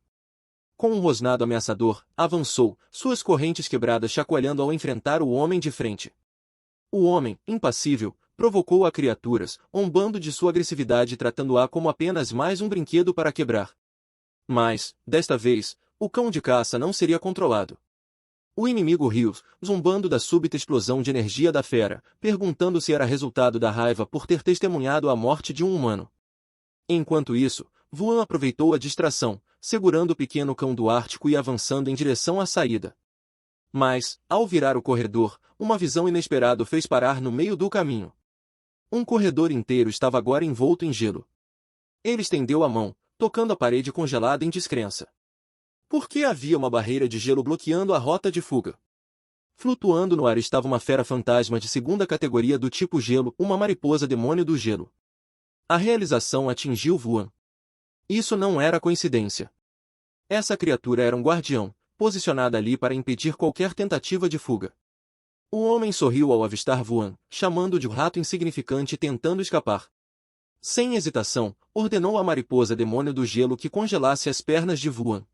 S1: Com um rosnado ameaçador, avançou, suas correntes quebradas chacoalhando ao enfrentar o homem de frente. O homem, impassível, provocou a criaturas, zombando de sua agressividade e tratando-a como apenas mais um brinquedo para quebrar. Mas, desta vez, o cão de caça não seria controlado. O inimigo riu, zombando da súbita explosão de energia da fera, perguntando se era resultado da raiva por ter testemunhado a morte de um humano. Enquanto isso, Vuan aproveitou a distração, segurando o pequeno cão do Ártico e avançando em direção à saída. Mas, ao virar o corredor, uma visão inesperada o fez parar no meio do caminho. Um corredor inteiro estava agora envolto em gelo. Ele estendeu a mão, tocando a parede congelada em descrença. Por que havia uma barreira de gelo bloqueando a rota de fuga? Flutuando no ar estava uma fera fantasma de segunda categoria do tipo gelo, uma mariposa demônio do gelo. A realização atingiu Vuan. Isso não era coincidência. Essa criatura era um guardião, posicionada ali para impedir qualquer tentativa de fuga. O homem sorriu ao avistar Vuan, chamando-o de rato insignificante e tentando escapar. Sem hesitação, ordenou à mariposa demônio do gelo que congelasse as pernas de Vuan.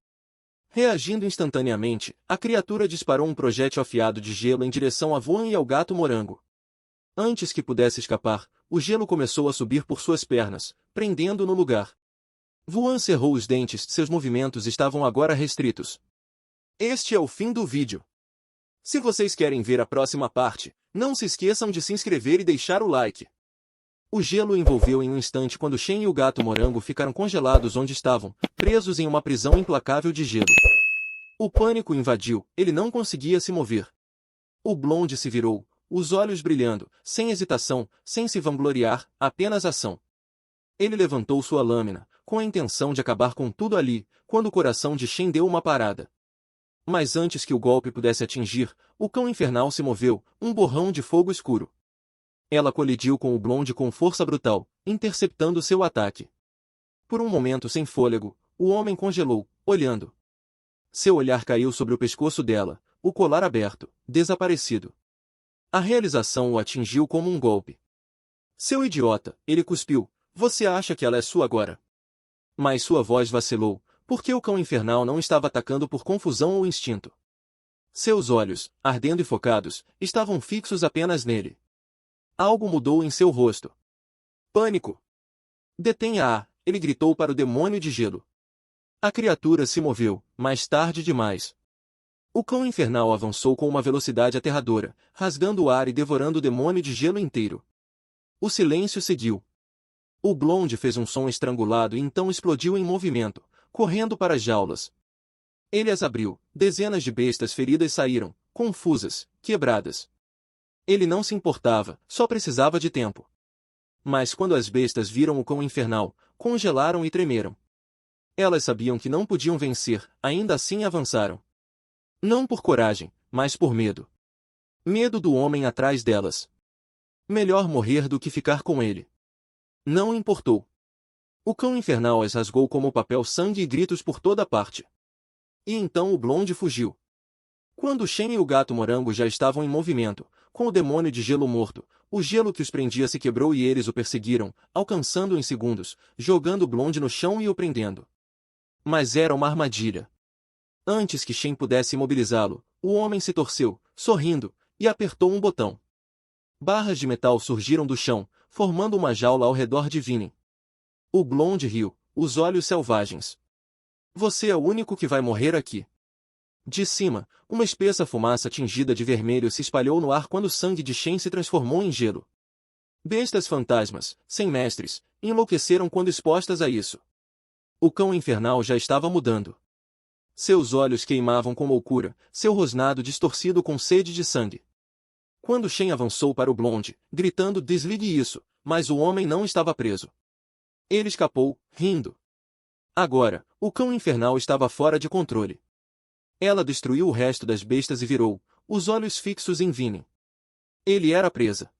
S1: Reagindo instantaneamente, a criatura disparou um projétil afiado de gelo em direção a Vuan e ao gato morango. Antes que pudesse escapar, o gelo começou a subir por suas pernas, prendendo-o no lugar. Vuan cerrou os dentes, seus movimentos estavam agora restritos. Este é o fim do vídeo. Se vocês querem ver a próxima parte, não se esqueçam de se inscrever e deixar o like. O gelo o envolveu em um instante quando Shen e o gato morango ficaram congelados onde estavam, presos em uma prisão implacável de gelo. O pânico invadiu, ele não conseguia se mover. O blonde se virou, os olhos brilhando, sem hesitação, sem se vangloriar, apenas ação. Ele levantou sua lâmina, com a intenção de acabar com tudo ali, quando o coração de Shen deu uma parada. Mas antes que o golpe pudesse atingir, o cão infernal se moveu, um borrão de fogo escuro. Ela colidiu com o blonde com força brutal, interceptando seu ataque. Por um momento sem fôlego, o homem congelou, olhando. Seu olhar caiu sobre o pescoço dela, o colar aberto, desaparecido. A realização o atingiu como um golpe. Seu idiota, ele cuspiu, você acha que ela é sua agora? Mas sua voz vacilou, porque o cão infernal não estava atacando por confusão ou instinto. Seus olhos, ardendo e focados, estavam fixos apenas nele. Algo mudou em seu rosto. Pânico! Detenha-a! Ele gritou para o demônio de gelo. A criatura se moveu, mas tarde demais. O cão infernal avançou com uma velocidade aterradora, rasgando o ar e devorando o demônio de gelo inteiro. O silêncio seguiu. O Blonde fez um som estrangulado e então explodiu em movimento, correndo para as jaulas. Ele as abriu, dezenas de bestas feridas saíram, confusas, quebradas. Ele não se importava, só precisava de tempo. Mas quando as bestas viram o cão infernal, congelaram e tremeram. Elas sabiam que não podiam vencer, ainda assim avançaram. Não por coragem, mas por medo. Medo do homem atrás delas. Melhor morrer do que ficar com ele. Não importou. O cão infernal as rasgou como papel, sangue e gritos por toda parte. E então o Blonde fugiu. Quando Shen e o gato morango já estavam em movimento, com o demônio de gelo morto, o gelo que os prendia se quebrou e eles o perseguiram, alcançando-o em segundos, jogando o Blonde no chão e o prendendo. Mas era uma armadilha. Antes que Shen pudesse imobilizá-lo, o homem se torceu, sorrindo, e apertou um botão. Barras de metal surgiram do chão, formando uma jaula ao redor de Vinen. O Blonde riu, os olhos selvagens. Você é o único que vai morrer aqui. De cima, uma espessa fumaça tingida de vermelho se espalhou no ar quando o sangue de Shen se transformou em gelo. Bestas fantasmas, sem mestres, enlouqueceram quando expostas a isso. O cão infernal já estava mudando. Seus olhos queimavam com loucura, seu rosnado distorcido com sede de sangue. Quando Shen avançou para o Blonde, gritando desligue isso, mas o homem não estava preso. Ele escapou, rindo. Agora, o cão infernal estava fora de controle. Ela destruiu o resto das bestas e virou, os olhos fixos em Vinen. Ele era presa.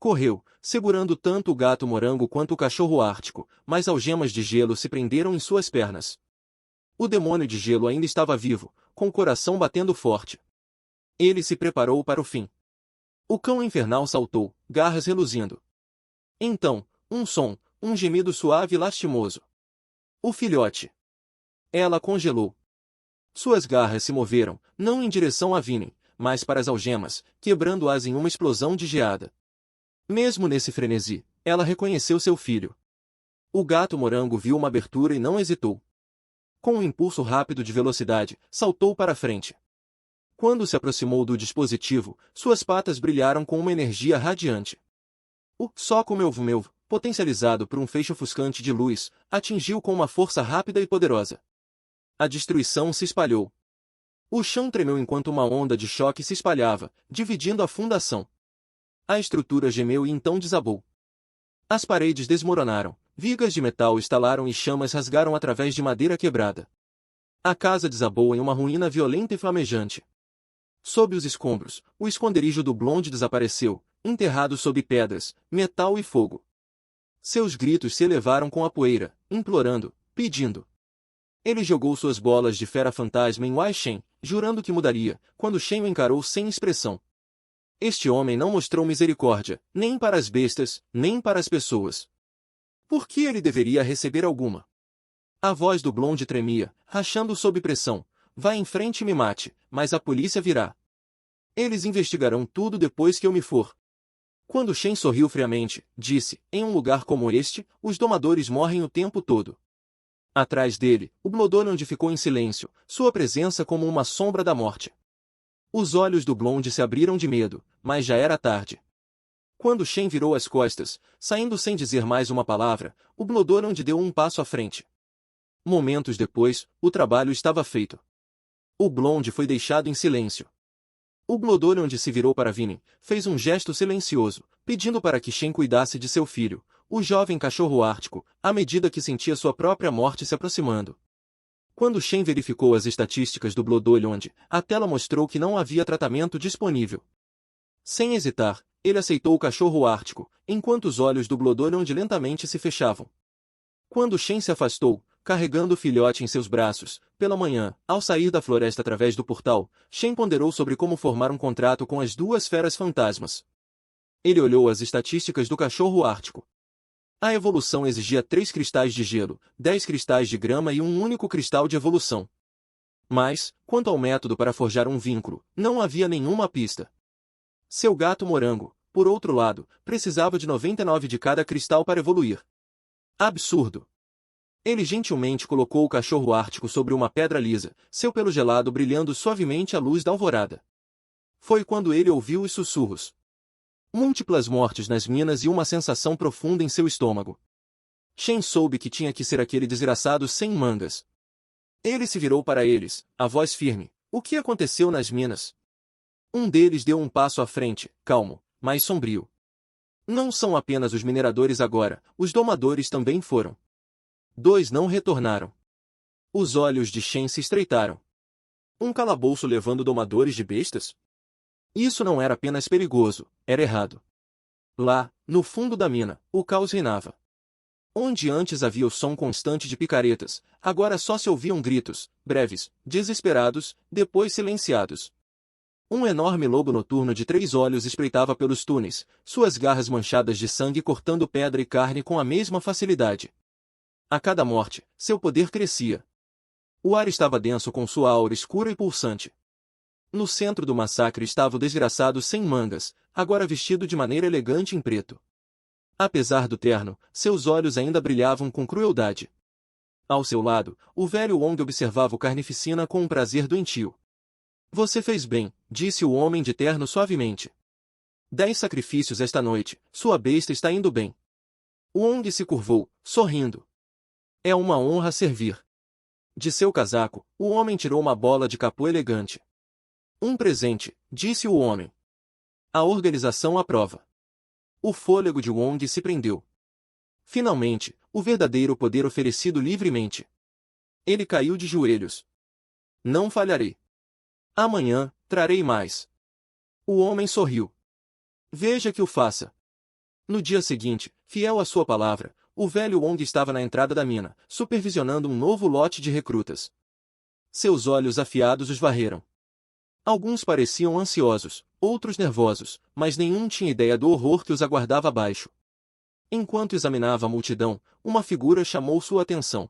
S1: Correu, segurando tanto o gato morango quanto o cachorro ártico, mas algemas de gelo se prenderam em suas pernas. O demônio de gelo ainda estava vivo, com o coração batendo forte. Ele se preparou para o fim. O cão infernal saltou, garras reluzindo. Então, um som, um gemido suave e lastimoso. O filhote. Ela congelou. Suas garras se moveram, não em direção a Vinen, mas para as algemas, quebrando-as em uma explosão de geada. Mesmo nesse frenesi, ela reconheceu seu filho. O gato morango viu uma abertura e não hesitou. Com um impulso rápido de velocidade, saltou para frente. Quando se aproximou do dispositivo, suas patas brilharam com uma energia radiante. O soco meu, potencializado por um feixe ofuscante de luz, atingiu com uma força rápida e poderosa. A destruição se espalhou. O chão tremeu enquanto uma onda de choque se espalhava, dividindo a fundação. A estrutura gemeu e então desabou. As paredes desmoronaram, vigas de metal estalaram e chamas rasgaram através de madeira quebrada. A casa desabou em uma ruína violenta e flamejante. Sob os escombros, o esconderijo do Blonde desapareceu, enterrado sob pedras, metal e fogo. Seus gritos se elevaram com a poeira, implorando, pedindo. Ele jogou suas bolas de fera fantasma em Wei Shen, jurando que mudaria, quando Shen o encarou sem expressão. Este homem não mostrou misericórdia, nem para as bestas, nem para as pessoas. Por que ele deveria receber alguma? A voz do Blonde tremia, rachando sob pressão. Vá em frente e me mate, mas a polícia virá. Eles investigarão tudo depois que eu me for. Quando Shen sorriu friamente, disse, em um lugar como este, os domadores morrem o tempo todo. Atrás dele, o Bloodhound ficou em silêncio, sua presença como uma sombra da morte. Os olhos do Blonde se abriram de medo, mas já era tarde. Quando Shen virou as costas, saindo sem dizer mais uma palavra, o Bloodhound deu um passo à frente. Momentos depois, o trabalho estava feito. O Blonde foi deixado em silêncio. O Bloodhound se virou para Vinen, fez um gesto silencioso, pedindo para que Shen cuidasse de seu filho, o jovem cachorro ártico, à medida que sentia sua própria morte se aproximando. Quando Shen verificou as estatísticas do Bloodhound, a tela mostrou que não havia tratamento disponível. Sem hesitar, ele aceitou o cachorro ártico, enquanto os olhos do Bloodhound lentamente se fechavam. Quando Shen se afastou, carregando o filhote em seus braços. Pela manhã, ao sair da floresta através do portal, Shen ponderou sobre como formar um contrato com as duas feras fantasmas. Ele olhou as estatísticas do cachorro ártico. A evolução exigia 3 cristais de gelo, 10 cristais de grama e um único cristal de evolução. Mas, quanto ao método para forjar um vínculo, não havia nenhuma pista. Seu gato morango, por outro lado, precisava de 99 de cada cristal para evoluir. Absurdo! Ele gentilmente colocou o cachorro ártico sobre uma pedra lisa, seu pelo gelado brilhando suavemente à luz da alvorada. Foi quando ele ouviu os sussurros. Múltiplas mortes nas minas e uma sensação profunda em seu estômago. Shen soube que tinha que ser aquele desgraçado sem mangas. Ele se virou para eles, a voz firme. O que aconteceu nas minas? Um deles deu um passo à frente, calmo, mas sombrio. Não são apenas os mineradores agora, os domadores também foram. 2 não retornaram. Os olhos de Shen se estreitaram. Um calabouço levando domadores de bestas? Isso não era apenas perigoso, era errado. Lá, no fundo da mina, o caos reinava. Onde antes havia o som constante de picaretas, agora só se ouviam gritos, breves, desesperados, depois silenciados. Um enorme lobo noturno de 3 olhos espreitava pelos túneis, suas garras manchadas de sangue cortando pedra e carne com a mesma facilidade. A cada morte, seu poder crescia. O ar estava denso com sua aura escura e pulsante. No centro do massacre estava o desgraçado sem mangas, agora vestido de maneira elegante em preto. Apesar do terno, seus olhos ainda brilhavam com crueldade. Ao seu lado, o velho Wong observava o carnificina com um prazer doentio. Você fez bem, disse o homem de terno suavemente. 10 sacrifícios esta noite, sua besta está indo bem. Wong se curvou, sorrindo. É uma honra servir. De seu casaco, o homem tirou uma bola de capô elegante. Um presente, disse o homem. A organização aprova. O fôlego de Wong se prendeu. Finalmente, o verdadeiro poder oferecido livremente. Ele caiu de joelhos. Não falharei. Amanhã, trarei mais. O homem sorriu. Veja que o faça. No dia seguinte, fiel à sua palavra, o velho Wong estava na entrada da mina, supervisionando um novo lote de recrutas. Seus olhos afiados os varreram. Alguns pareciam ansiosos, outros nervosos, mas nenhum tinha ideia do horror que os aguardava abaixo. Enquanto examinava a multidão, uma figura chamou sua atenção.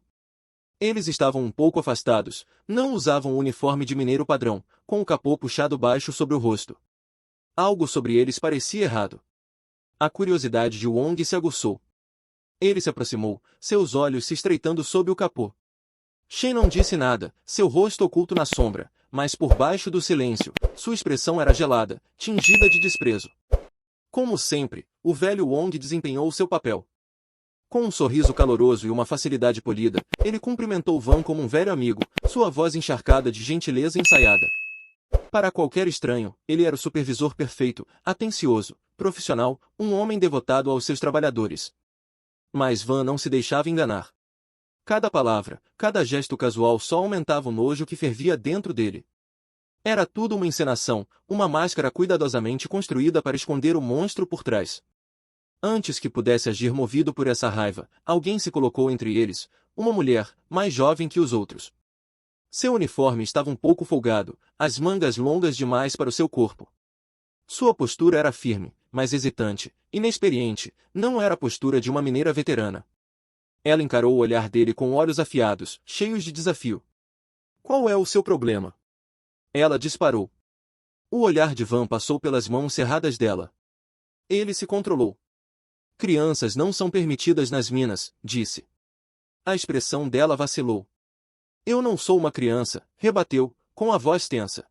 S1: Eles estavam um pouco afastados, não usavam o uniforme de mineiro padrão, com o capô puxado baixo sobre o rosto. Algo sobre eles parecia errado. A curiosidade de Wong se aguçou. Ele se aproximou, seus olhos se estreitando sob o capô. Shen não disse nada, seu rosto oculto na sombra, mas por baixo do silêncio, sua expressão era gelada, tingida de desprezo. Como sempre, o velho Wong desempenhou seu papel. Com um sorriso caloroso e uma facilidade polida, ele cumprimentou Van como um velho amigo, sua voz encharcada de gentileza ensaiada. Para qualquer estranho, ele era o supervisor perfeito, atencioso, profissional, um homem devotado aos seus trabalhadores. Mas Van não se deixava enganar. Cada palavra, cada gesto casual só aumentava o nojo que fervia dentro dele. Era tudo uma encenação, uma máscara cuidadosamente construída para esconder o monstro por trás. Antes que pudesse agir movido por essa raiva, alguém se colocou entre eles, uma mulher, mais jovem que os outros. Seu uniforme estava um pouco folgado, as mangas longas demais para o seu corpo. Sua postura era firme, mas hesitante, inexperiente, não era a postura de uma mineira veterana. Ela encarou o olhar dele com olhos afiados, cheios de desafio. Qual é o seu problema? Ela disparou. O olhar de Van passou pelas mãos cerradas dela. Ele se controlou. Crianças não são permitidas nas minas, disse. A expressão dela vacilou. Eu não sou uma criança, rebateu, com a voz tensa.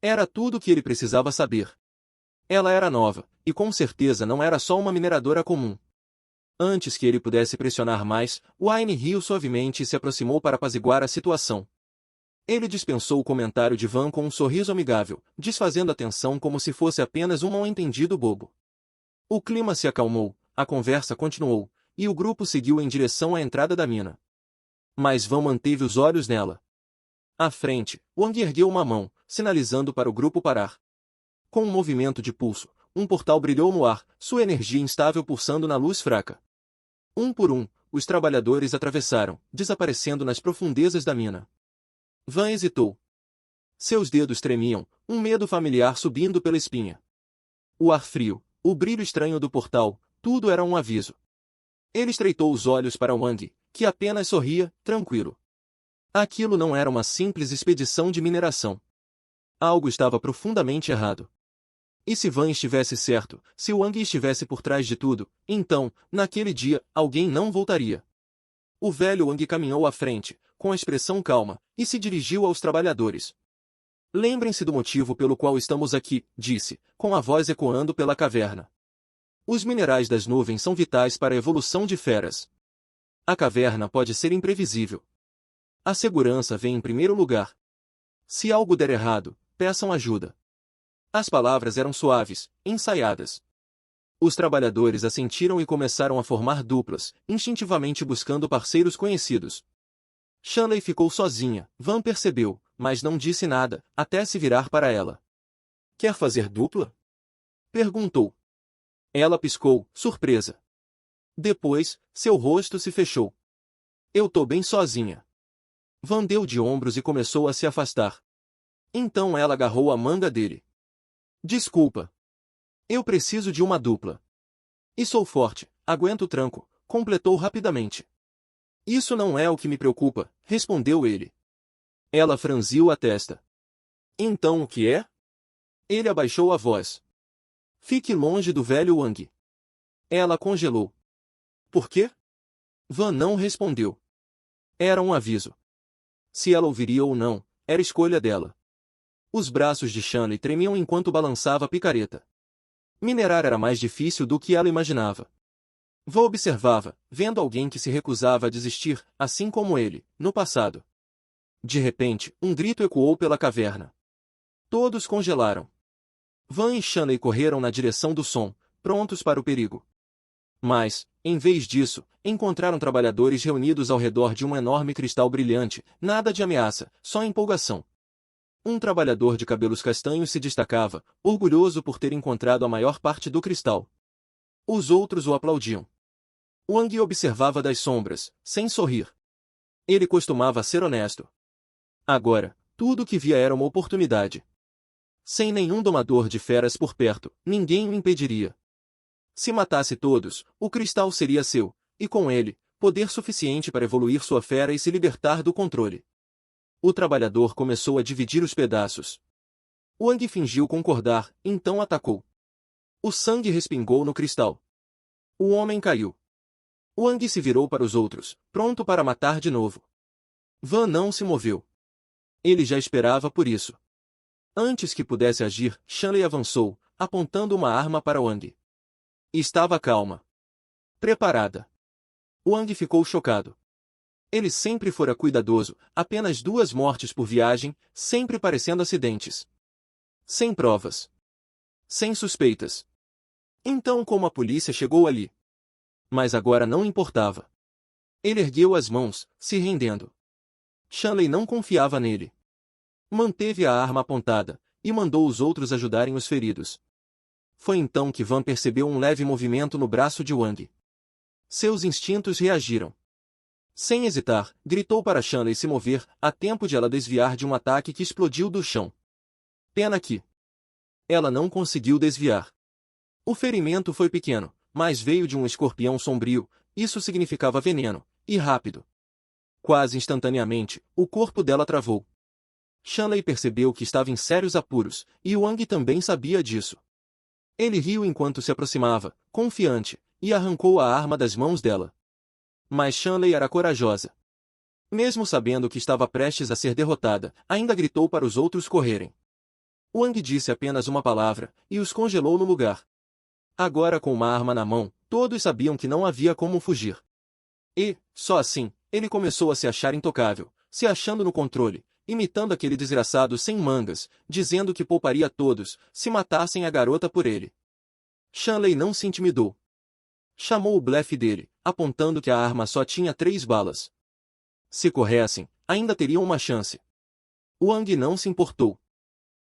S1: Era tudo o que ele precisava saber. Ela era nova, e com certeza não era só uma mineradora comum. Antes que ele pudesse pressionar mais, Wayne riu suavemente e se aproximou para apaziguar a situação. Ele dispensou o comentário de Van com um sorriso amigável, desfazendo a tensão como se fosse apenas um mal-entendido bobo. O clima se acalmou, a conversa continuou, e o grupo seguiu em direção à entrada da mina. Mas Van manteve os olhos nela. À frente, Wang ergueu uma mão, sinalizando para o grupo parar. Com um movimento de pulso, um portal brilhou no ar, sua energia instável pulsando na luz fraca. Um por um, os trabalhadores atravessaram, desaparecendo nas profundezas da mina. Van hesitou. Seus dedos tremiam, um medo familiar subindo pela espinha. O ar frio, o brilho estranho do portal, tudo era um aviso. Ele estreitou os olhos para Wang, que apenas sorria, tranquilo. Aquilo não era uma simples expedição de mineração. Algo estava profundamente errado. E se Van estivesse certo, se Wang estivesse por trás de tudo, então, naquele dia, alguém não voltaria. O velho Wang caminhou à frente, com a expressão calma, e se dirigiu aos trabalhadores. Lembrem-se do motivo pelo qual estamos aqui, disse, com a voz ecoando pela caverna. Os minerais das nuvens são vitais para a evolução de feras. A caverna pode ser imprevisível. A segurança vem em primeiro lugar. Se algo der errado, peçam ajuda. As palavras eram suaves, ensaiadas. Os trabalhadores assentiram e começaram a formar duplas, instintivamente buscando parceiros conhecidos. Shanley ficou sozinha, Van percebeu, mas não disse nada, até se virar para ela. Quer fazer dupla? Perguntou. Ela piscou, surpresa. Depois, seu rosto se fechou. Eu tô bem sozinha. Van deu de ombros e começou a se afastar. Então ela agarrou a manga dele. Desculpa. Eu preciso de uma dupla. E sou forte, aguento o tranco, completou rapidamente. Isso não é o que me preocupa, respondeu ele. Ela franziu a testa. Então o que é? Ele abaixou a voz. Fique longe do velho Wang. Ela congelou. Por quê? Van não respondeu. Era um aviso. Se ela ouviria ou não, era escolha dela. Os braços de Shanley tremiam enquanto balançava a picareta. Minerar era mais difícil do que ela imaginava. Van observava, vendo alguém que se recusava a desistir, assim como ele, no passado. De repente, um grito ecoou pela caverna. Todos congelaram. Van e Shanley correram na direção do som, prontos para o perigo. Mas, em vez disso, encontraram trabalhadores reunidos ao redor de um enorme cristal brilhante, nada de ameaça, só empolgação. Um trabalhador de cabelos castanhos se destacava, orgulhoso por ter encontrado a maior parte do cristal. Os outros o aplaudiam. Wang observava das sombras, sem sorrir. Ele costumava ser honesto. Agora, tudo o que via era uma oportunidade. Sem nenhum domador de feras por perto, ninguém o impediria. Se matasse todos, o cristal seria seu, e com ele, poder suficiente para evoluir sua fera e se libertar do controle. O trabalhador começou a dividir os pedaços. Wang fingiu concordar, então atacou. O sangue respingou no cristal. O homem caiu. Wang se virou para os outros, pronto para matar de novo. Van não se moveu. Ele já esperava por isso. Antes que pudesse agir, Shanley avançou, apontando uma arma para Wang. Estava calma. Preparada. Wang ficou chocado. Ele sempre fora cuidadoso, apenas 2 mortes por viagem, sempre parecendo acidentes. Sem provas. Sem suspeitas. Então como a polícia chegou ali? Mas agora não importava. Ele ergueu as mãos, se rendendo. Shanley não confiava nele. Manteve a arma apontada, e mandou os outros ajudarem os feridos. Foi então que Van percebeu um leve movimento no braço de Wang. Seus instintos reagiram. Sem hesitar, gritou para Shanley se mover, a tempo de ela desviar de um ataque que explodiu do chão. Pena que ela não conseguiu desviar. O ferimento foi pequeno, mas veio de um escorpião sombrio, isso significava veneno, e rápido. Quase instantaneamente, o corpo dela travou. Shanley percebeu que estava em sérios apuros, e Wang também sabia disso. Ele riu enquanto se aproximava, confiante, e arrancou a arma das mãos dela. Mas Shanley era corajosa. Mesmo sabendo que estava prestes a ser derrotada, ainda gritou para os outros correrem. Wang disse apenas uma palavra, e os congelou no lugar. Agora com uma arma na mão, todos sabiam que não havia como fugir. E, só assim, ele começou a se achar intocável, se achando no controle, imitando aquele desgraçado sem mangas, dizendo que pouparia todos, se matassem a garota por ele. Shanley não se intimidou. Chamou o blefe dele, apontando que a arma só tinha 3 balas. Se corressem, ainda teriam uma chance. Wang não se importou.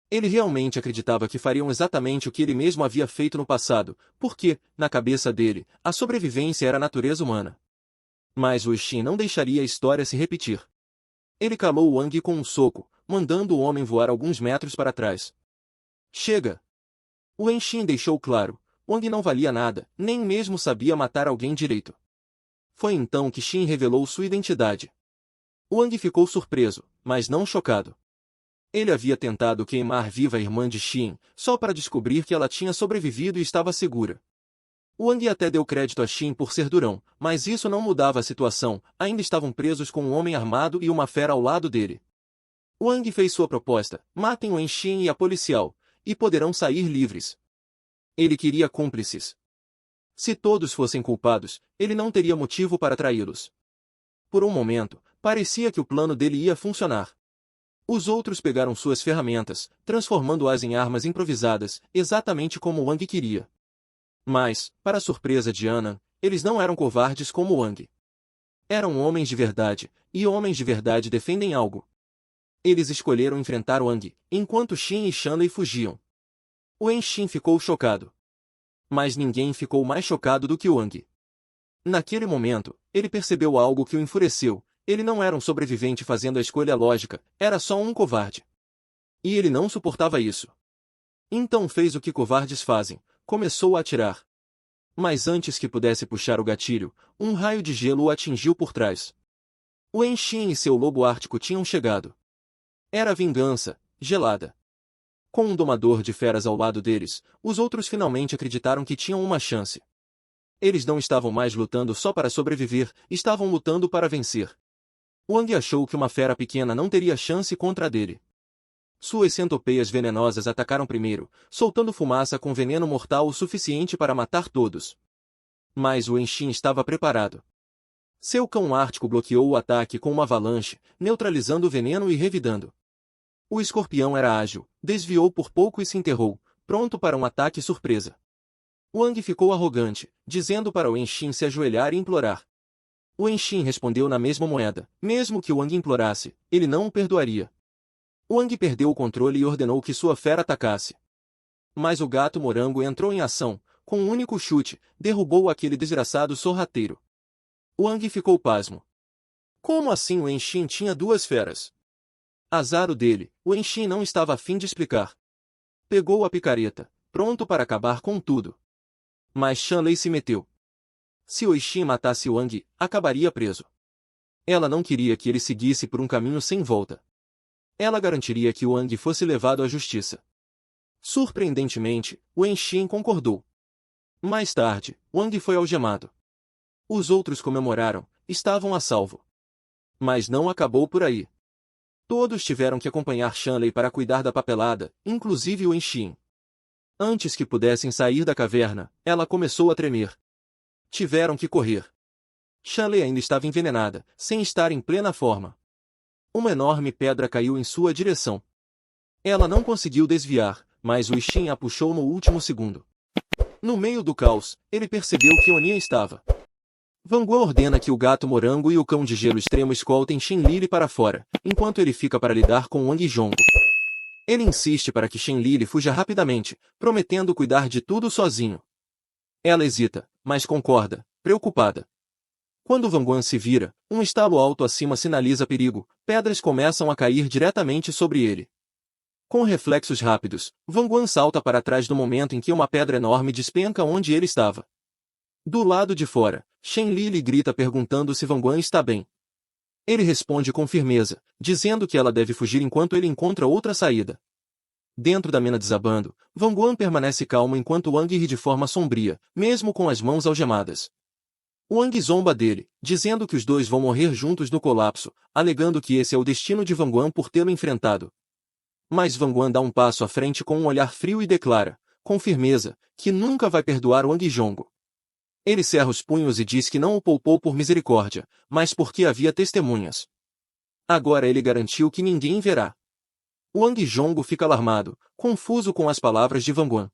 S1: Ele realmente acreditava que fariam exatamente o que ele mesmo havia feito no passado, porque, na cabeça dele, a sobrevivência era a natureza humana. Mas Wen Xin não deixaria a história se repetir. Ele calou Wang com um soco, mandando o homem voar alguns metros para trás. Chega! Wen Xin deixou claro, Wang não valia nada, nem mesmo sabia matar alguém direito. Foi então que Xin revelou sua identidade. Wang ficou surpreso, mas não chocado. Ele havia tentado queimar viva a irmã de Xin, só para descobrir que ela tinha sobrevivido e estava segura. Wang até deu crédito a Xin por ser durão, mas isso não mudava a situação, ainda estavam presos com um homem armado e uma fera ao lado dele. Wang fez sua proposta, matem Wen Xin e a policial, e poderão sair livres. Ele queria cúmplices. Se todos fossem culpados, ele não teria motivo para traí-los. Por um momento, parecia que o plano dele ia funcionar. Os outros pegaram suas ferramentas, transformando-as em armas improvisadas, exatamente como Wang queria. Mas, para a surpresa de Anan, eles não eram covardes como Wang. Eram homens de verdade, e homens de verdade defendem algo. Eles escolheram enfrentar Wang, enquanto Xin e Shanlei fugiam. Wen Xin ficou chocado. Mas ninguém ficou mais chocado do que Wang. Naquele momento, ele percebeu algo que o enfureceu. Ele não era um sobrevivente fazendo a escolha lógica, era só um covarde. E ele não suportava isso. Então fez o que covardes fazem, começou a atirar. Mas antes que pudesse puxar o gatilho, um raio de gelo o atingiu por trás. Wen Xin e seu lobo ártico tinham chegado. Era vingança, gelada. Com um domador de feras ao lado deles, os outros finalmente acreditaram que tinham uma chance. Eles não estavam mais lutando só para sobreviver, estavam lutando para vencer. Wang achou que uma fera pequena não teria chance contra a dele. Suas centopeias venenosas atacaram primeiro, soltando fumaça com veneno mortal o suficiente para matar todos. Mas Wen Xin estava preparado. Seu cão ártico bloqueou o ataque com uma avalanche, neutralizando o veneno e revidando. O escorpião era ágil, desviou por pouco e se enterrou, pronto para um ataque surpresa. Wang ficou arrogante, dizendo para Wen Xin se ajoelhar e implorar. Wen Xin respondeu na mesma moeda, mesmo que Wang implorasse, ele não o perdoaria. Wang perdeu o controle e ordenou que sua fera atacasse. Mas o gato morango entrou em ação, com um único chute, derrubou aquele desgraçado sorrateiro. Wang ficou pasmo. Como assim Wen Xin tinha duas feras? Azar o dele, Wen Xin não estava a fim de explicar. Pegou a picareta, pronto para acabar com tudo. Mas Shanlei se meteu. Se Wen Xin matasse Wang, acabaria preso. Ela não queria que ele seguisse por um caminho sem volta. Ela garantiria que Wang fosse levado à justiça. Surpreendentemente, Wen Xin concordou. Mais tarde, Wang foi algemado. Os outros comemoraram, estavam a salvo. Mas não acabou por aí. Todos tiveram que acompanhar Shanlei para cuidar da papelada, inclusive Wen Xin. Antes que pudessem sair da caverna, ela começou a tremer. Tiveram que correr. Shanlei ainda estava envenenada, sem estar em plena forma. Uma enorme pedra caiu em sua direção. Ela não conseguiu desviar, mas Wen Xin a puxou no último segundo. No meio do caos, ele percebeu que Onia estava. Van Guo ordena que o gato morango e o cão de gelo extremo escoltem Shenlili para fora, enquanto ele fica para lidar com Wang Zhonggu. Ele insiste para que Shenlili fuja rapidamente, prometendo cuidar de tudo sozinho. Ela hesita, mas concorda, preocupada. Quando Van Guan se vira, um estalo alto acima sinaliza perigo, pedras começam a cair diretamente sobre ele. Com reflexos rápidos, Van Guan salta para trás no momento em que uma pedra enorme despenca onde ele estava. Do lado de fora, Shenlili grita perguntando se Van Guan está bem. Ele responde com firmeza, dizendo que ela deve fugir enquanto ele encontra outra saída. Dentro da mina desabando, Van Guan permanece calmo enquanto Wang ri de forma sombria, mesmo com as mãos algemadas. Wang zomba dele, dizendo que os dois vão morrer juntos no colapso, alegando que esse é o destino de Van Guan por tê-lo enfrentado. Mas Van Guan dá um passo à frente com um olhar frio e declara, com firmeza, que nunca vai perdoar Wang Zhonggu. Ele cerra os punhos e diz que não o poupou por misericórdia, mas porque havia testemunhas. Agora ele garantiu que ninguém verá. Wang Zhonggu fica alarmado, confuso com as palavras de Van Guan.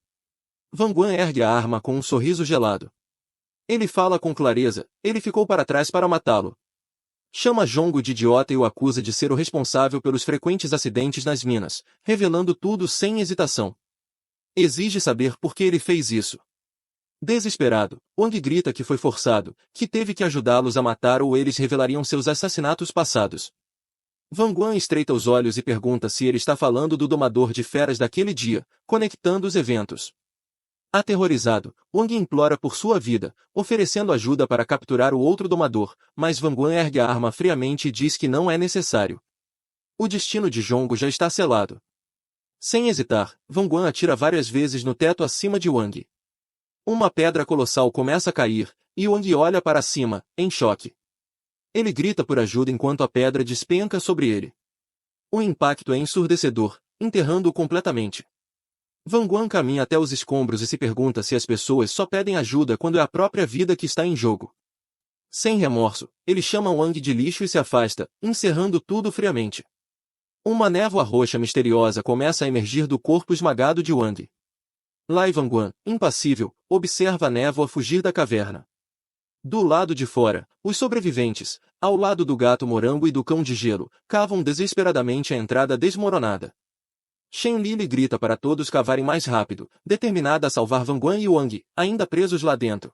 S1: Van Guan ergue a arma com um sorriso gelado. Ele fala com clareza, ele ficou para trás para matá-lo. Chama Zhonggu de idiota e o acusa de ser o responsável pelos frequentes acidentes nas minas, revelando tudo sem hesitação. Exige saber por que ele fez isso. Desesperado, Wang grita que foi forçado, que teve que ajudá-los a matar ou eles revelariam seus assassinatos passados. Van Guan estreita os olhos e pergunta se ele está falando do domador de feras daquele dia, conectando os eventos. Aterrorizado, Wang implora por sua vida, oferecendo ajuda para capturar o outro domador, mas Van Guan ergue a arma friamente e diz que não é necessário. O destino de Zhonggu já está selado. Sem hesitar, Van Guan atira várias vezes no teto acima de Wang. Uma pedra colossal começa a cair, e Wang olha para cima, em choque. Ele grita por ajuda enquanto a pedra despenca sobre ele. O impacto é ensurdecedor, enterrando-o completamente. Van Guan caminha até os escombros e se pergunta se as pessoas só pedem ajuda quando é a própria vida que está em jogo. Sem remorso, ele chama Wang de lixo e se afasta, encerrando tudo friamente. Uma névoa roxa misteriosa começa a emergir do corpo esmagado de Wang. Lai Van Guan, impassível, observa a névoa fugir da caverna. Do lado de fora, os sobreviventes, ao lado do gato morango e do cão de gelo, cavam desesperadamente a entrada desmoronada. Shen Lili grita para todos cavarem mais rápido, determinada a salvar Van Guan e Wang, ainda presos lá dentro.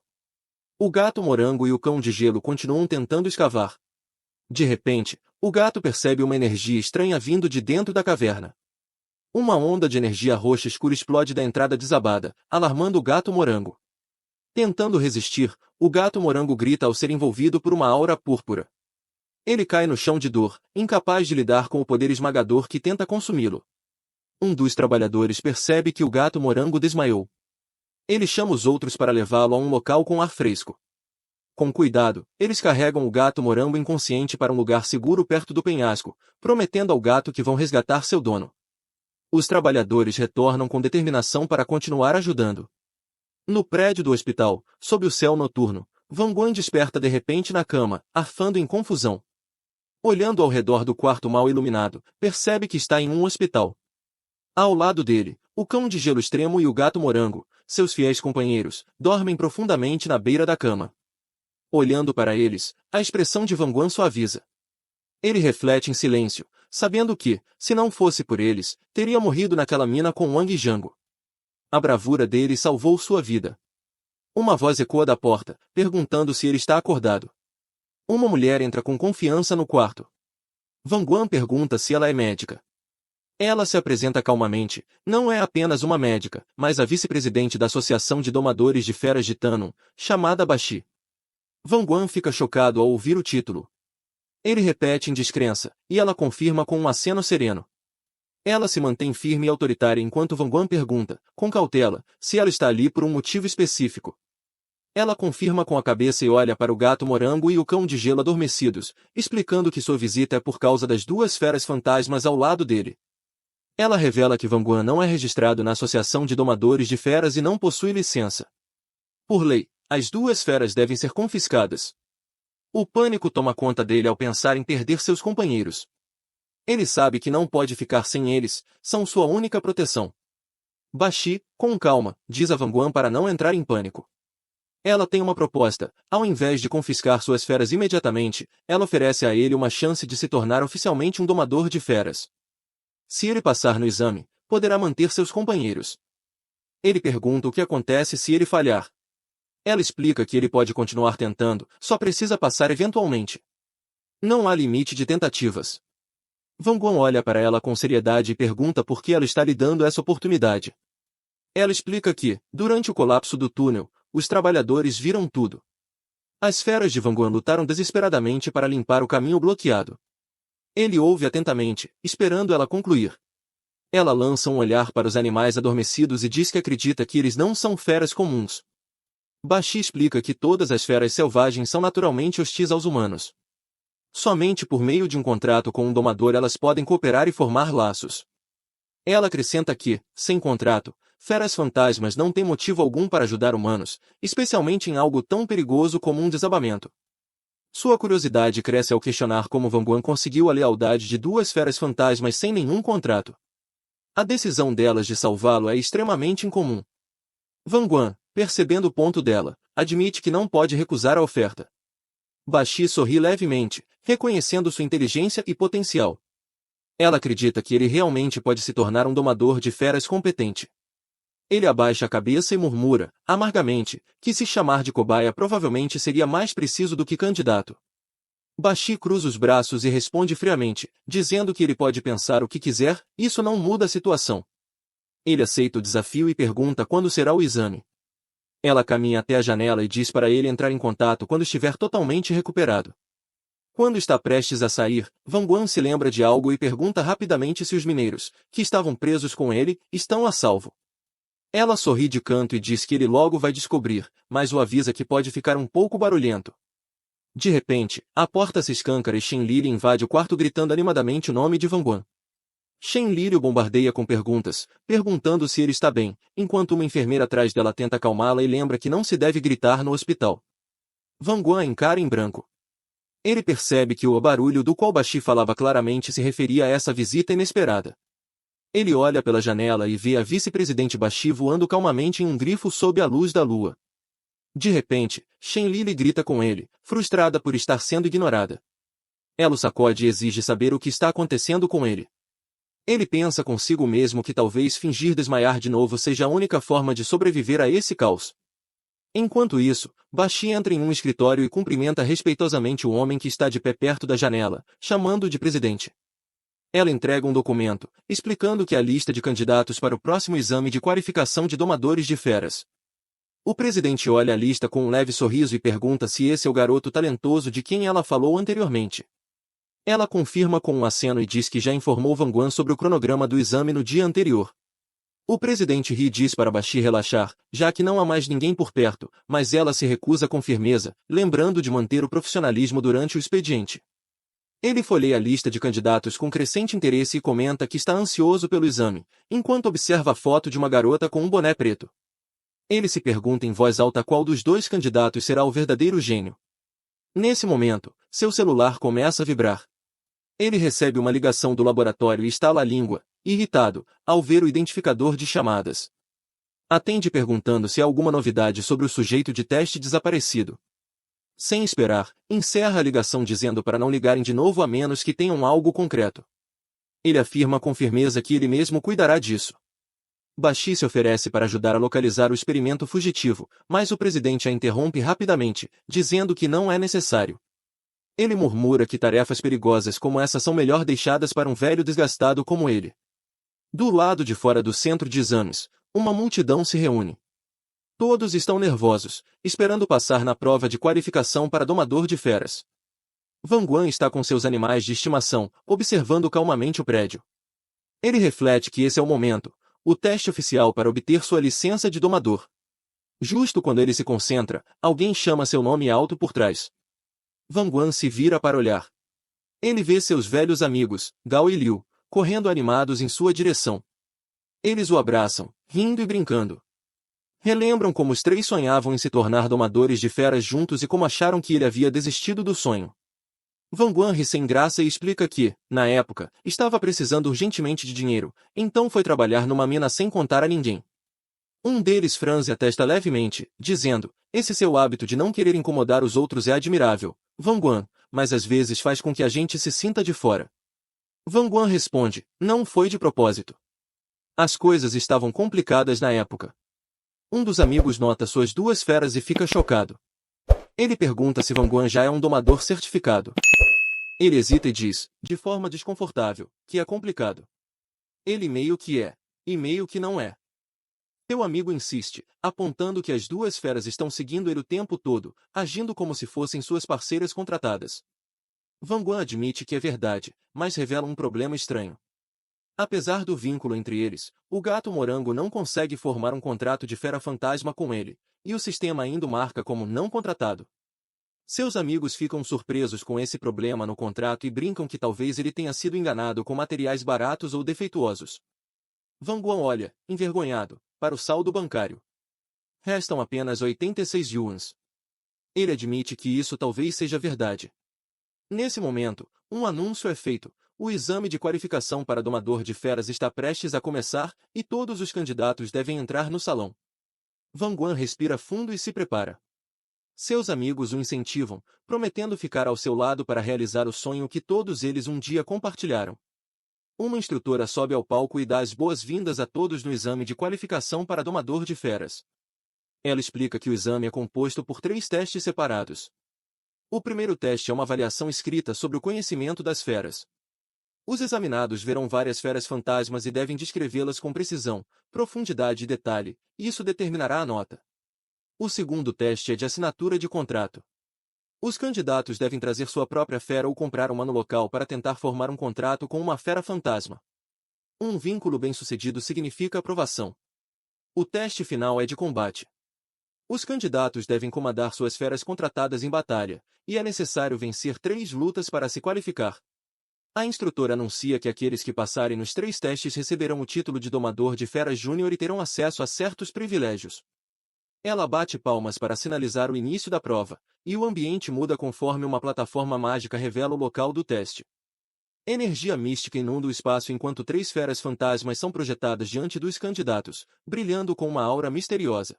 S1: O gato morango e o cão de gelo continuam tentando escavar. De repente, o gato percebe uma energia estranha vindo de dentro da caverna. Uma onda de energia roxa escura explode da entrada desabada, alarmando o gato morango. Tentando resistir, o gato morango grita ao ser envolvido por uma aura púrpura. Ele cai no chão de dor, incapaz de lidar com o poder esmagador que tenta consumi-lo. Um dos trabalhadores percebe que o gato morango desmaiou. Ele chama os outros para levá-lo a um local com ar fresco. Com cuidado, eles carregam o gato morango inconsciente para um lugar seguro perto do penhasco, prometendo ao gato que vão resgatar seu dono. Os trabalhadores retornam com determinação para continuar ajudando. No prédio do hospital, sob o céu noturno, Van Guan desperta de repente na cama, arfando em confusão. Olhando ao redor do quarto mal iluminado, percebe que está em um hospital. Ao lado dele, o cão de gelo extremo e o gato morango, seus fiéis companheiros, dormem profundamente na beira da cama. Olhando para eles, a expressão de Van Guan suaviza. Ele reflete em silêncio, sabendo que, se não fosse por eles, teria morrido naquela mina com Wang e Zhonggu. A bravura dele salvou sua vida. Uma voz ecoa da porta, perguntando se ele está acordado. Uma mulher entra com confiança no quarto. Van Guan pergunta se ela é médica. Ela se apresenta calmamente, não é apenas uma médica, mas a vice-presidente da Associação de Domadores de Feras de Tanum, chamada Baxi. Van Guan fica chocado ao ouvir o título. Ele repete em descrença, e ela confirma com um aceno sereno. Ela se mantém firme e autoritária enquanto Van Guan pergunta, com cautela, se ela está ali por um motivo específico. Ela confirma com a cabeça e olha para o gato morango e o cão de gelo adormecidos, explicando que sua visita é por causa das duas feras fantasmas ao lado dele. Ela revela que Van Guan não é registrado na Associação de Domadores de Feras e não possui licença. Por lei, as duas feras devem ser confiscadas. O pânico toma conta dele ao pensar em perder seus companheiros. Ele sabe que não pode ficar sem eles, são sua única proteção. Baxi, com calma, diz a Van Guan para não entrar em pânico. Ela tem uma proposta, ao invés de confiscar suas feras imediatamente, ela oferece a ele uma chance de se tornar oficialmente um domador de feras. Se ele passar no exame, poderá manter seus companheiros. Ele pergunta o que acontece se ele falhar. Ela explica que ele pode continuar tentando, só precisa passar eventualmente. Não há limite de tentativas. Van Guan olha para ela com seriedade e pergunta por que ela está lhe dando essa oportunidade. Ela explica que, durante o colapso do túnel, os trabalhadores viram tudo. As feras de Van Guan lutaram desesperadamente para limpar o caminho bloqueado. Ele ouve atentamente, esperando ela concluir. Ela lança um olhar para os animais adormecidos e diz que acredita que eles não são feras comuns. Baxi explica que todas as feras selvagens são naturalmente hostis aos humanos. Somente por meio de um contrato com um domador elas podem cooperar e formar laços. Ela acrescenta que, sem contrato, feras fantasmas não têm motivo algum para ajudar humanos, especialmente em algo tão perigoso como um desabamento. Sua curiosidade cresce ao questionar como Van Guan conseguiu a lealdade de duas feras fantasmas sem nenhum contrato. A decisão delas de salvá-lo é extremamente incomum. Van Guan, percebendo o ponto dela, admite que não pode recusar a oferta. Baxi sorri levemente, reconhecendo sua inteligência e potencial. Ela acredita que ele realmente pode se tornar um domador de feras competente. Ele abaixa a cabeça e murmura, amargamente, que se chamar de cobaia provavelmente seria mais preciso do que candidato. Baxi cruza os braços e responde friamente, dizendo que ele pode pensar o que quiser, isso não muda a situação. Ele aceita o desafio e pergunta quando será o exame. Ela caminha até a janela e diz para ele entrar em contato quando estiver totalmente recuperado. Quando está prestes a sair, Van Guan se lembra de algo e pergunta rapidamente se os mineiros, que estavam presos com ele, estão a salvo. Ela sorri de canto e diz que ele logo vai descobrir, mas o avisa que pode ficar um pouco barulhento. De repente, a porta se escancara e Shen Lili invade o quarto gritando animadamente o nome de Van Guan. Shen Lili o bombardeia com perguntas, perguntando se ele está bem, enquanto uma enfermeira atrás dela tenta acalmá-la e lembra que não se deve gritar no hospital. Van Guan encara em branco. Ele percebe que o barulho do qual Baxi falava claramente se referia a essa visita inesperada. Ele olha pela janela e vê a vice-presidente Baxi voando calmamente em um grifo sob a luz da lua. De repente, Shen Lili grita com ele, frustrada por estar sendo ignorada. Ela o sacode e exige saber o que está acontecendo com ele. Ele pensa consigo mesmo que talvez fingir desmaiar de novo seja a única forma de sobreviver a esse caos. Enquanto isso, Baxi entra em um escritório e cumprimenta respeitosamente o homem que está de pé perto da janela, chamando-o de presidente. Ela entrega um documento, explicando que é a lista de candidatos para o próximo exame de qualificação de domadores de feras. O presidente olha a lista com um leve sorriso e pergunta se esse é o garoto talentoso de quem ela falou anteriormente. Ela confirma com um aceno e diz que já informou Van Guan sobre o cronograma do exame no dia anterior. O presidente ri e diz para Baxi relaxar, já que não há mais ninguém por perto, mas ela se recusa com firmeza, lembrando de manter o profissionalismo durante o expediente. Ele folheia a lista de candidatos com crescente interesse e comenta que está ansioso pelo exame, enquanto observa a foto de uma garota com um boné preto. Ele se pergunta em voz alta qual dos dois candidatos será o verdadeiro gênio. Nesse momento, seu celular começa a vibrar. Ele recebe uma ligação do laboratório e estala a língua, irritado, ao ver o identificador de chamadas. Atende perguntando se há alguma novidade sobre o sujeito de teste desaparecido. Sem esperar, encerra a ligação dizendo para não ligarem de novo a menos que tenham algo concreto. Ele afirma com firmeza que ele mesmo cuidará disso. Baxi se oferece para ajudar a localizar o experimento fugitivo, mas o presidente a interrompe rapidamente, dizendo que não é necessário. Ele murmura que tarefas perigosas como essa são melhor deixadas para um velho desgastado como ele. Do lado de fora do centro de exames, uma multidão se reúne. Todos estão nervosos, esperando passar na prova de qualificação para domador de feras. Van Guan está com seus animais de estimação, observando calmamente o prédio. Ele reflete que esse é o momento, o teste oficial para obter sua licença de domador. Justo quando ele se concentra, alguém chama seu nome alto por trás. Van Guan se vira para olhar. Ele vê seus velhos amigos, Gao e Liu, correndo animados em sua direção. Eles o abraçam, rindo e brincando. Relembram como os três sonhavam em se tornar domadores de feras juntos e como acharam que ele havia desistido do sonho. Van Guan ri sem graça e explica que, na época, estava precisando urgentemente de dinheiro, então foi trabalhar numa mina sem contar a ninguém. Um deles franze a testa levemente, dizendo, esse seu hábito de não querer incomodar os outros é admirável, Van Guan, mas às vezes faz com que a gente se sinta de fora. Van Guan responde, não foi de propósito. As coisas estavam complicadas na época. Um dos amigos nota suas duas feras e fica chocado. Ele pergunta se Van Guan já é um domador certificado. Ele hesita e diz, de forma desconfortável, que é complicado. Ele meio que é, e meio que não é. Seu amigo insiste, apontando que as duas feras estão seguindo ele o tempo todo, agindo como se fossem suas parceiras contratadas. Van Guan admite que é verdade, mas revela um problema estranho. Apesar do vínculo entre eles, o gato morango não consegue formar um contrato de fera fantasma com ele, e o sistema ainda o marca como não contratado. Seus amigos ficam surpresos com esse problema no contrato e brincam que talvez ele tenha sido enganado com materiais baratos ou defeituosos. Van Guan olha, envergonhado, para o saldo bancário. Restam apenas 86 yuans. Ele admite que isso talvez seja verdade. Nesse momento, um anúncio é feito. O exame de qualificação para domador de feras está prestes a começar, e todos os candidatos devem entrar no salão. Van Guan respira fundo e se prepara. Seus amigos o incentivam, prometendo ficar ao seu lado para realizar o sonho que todos eles um dia compartilharam. Uma instrutora sobe ao palco e dá as boas-vindas a todos no exame de qualificação para domador de feras. Ela explica que o exame é composto por 3 testes separados. O primeiro teste é uma avaliação escrita sobre o conhecimento das feras. Os examinados verão várias feras fantasmas e devem descrevê-las com precisão, profundidade e detalhe, e isso determinará a nota. O segundo teste é de assinatura de contrato. Os candidatos devem trazer sua própria fera ou comprar uma no local para tentar formar um contrato com uma fera fantasma. Um vínculo bem-sucedido significa aprovação. O teste final é de combate. Os candidatos devem comandar suas feras contratadas em batalha, e é necessário vencer 3 lutas para se qualificar. A instrutora anuncia que aqueles que passarem nos 3 testes receberão o título de domador de feras júnior e terão acesso a certos privilégios. Ela bate palmas para sinalizar o início da prova, e o ambiente muda conforme uma plataforma mágica revela o local do teste. Energia mística inunda o espaço enquanto 3 feras fantasmas são projetadas diante dos candidatos, brilhando com uma aura misteriosa.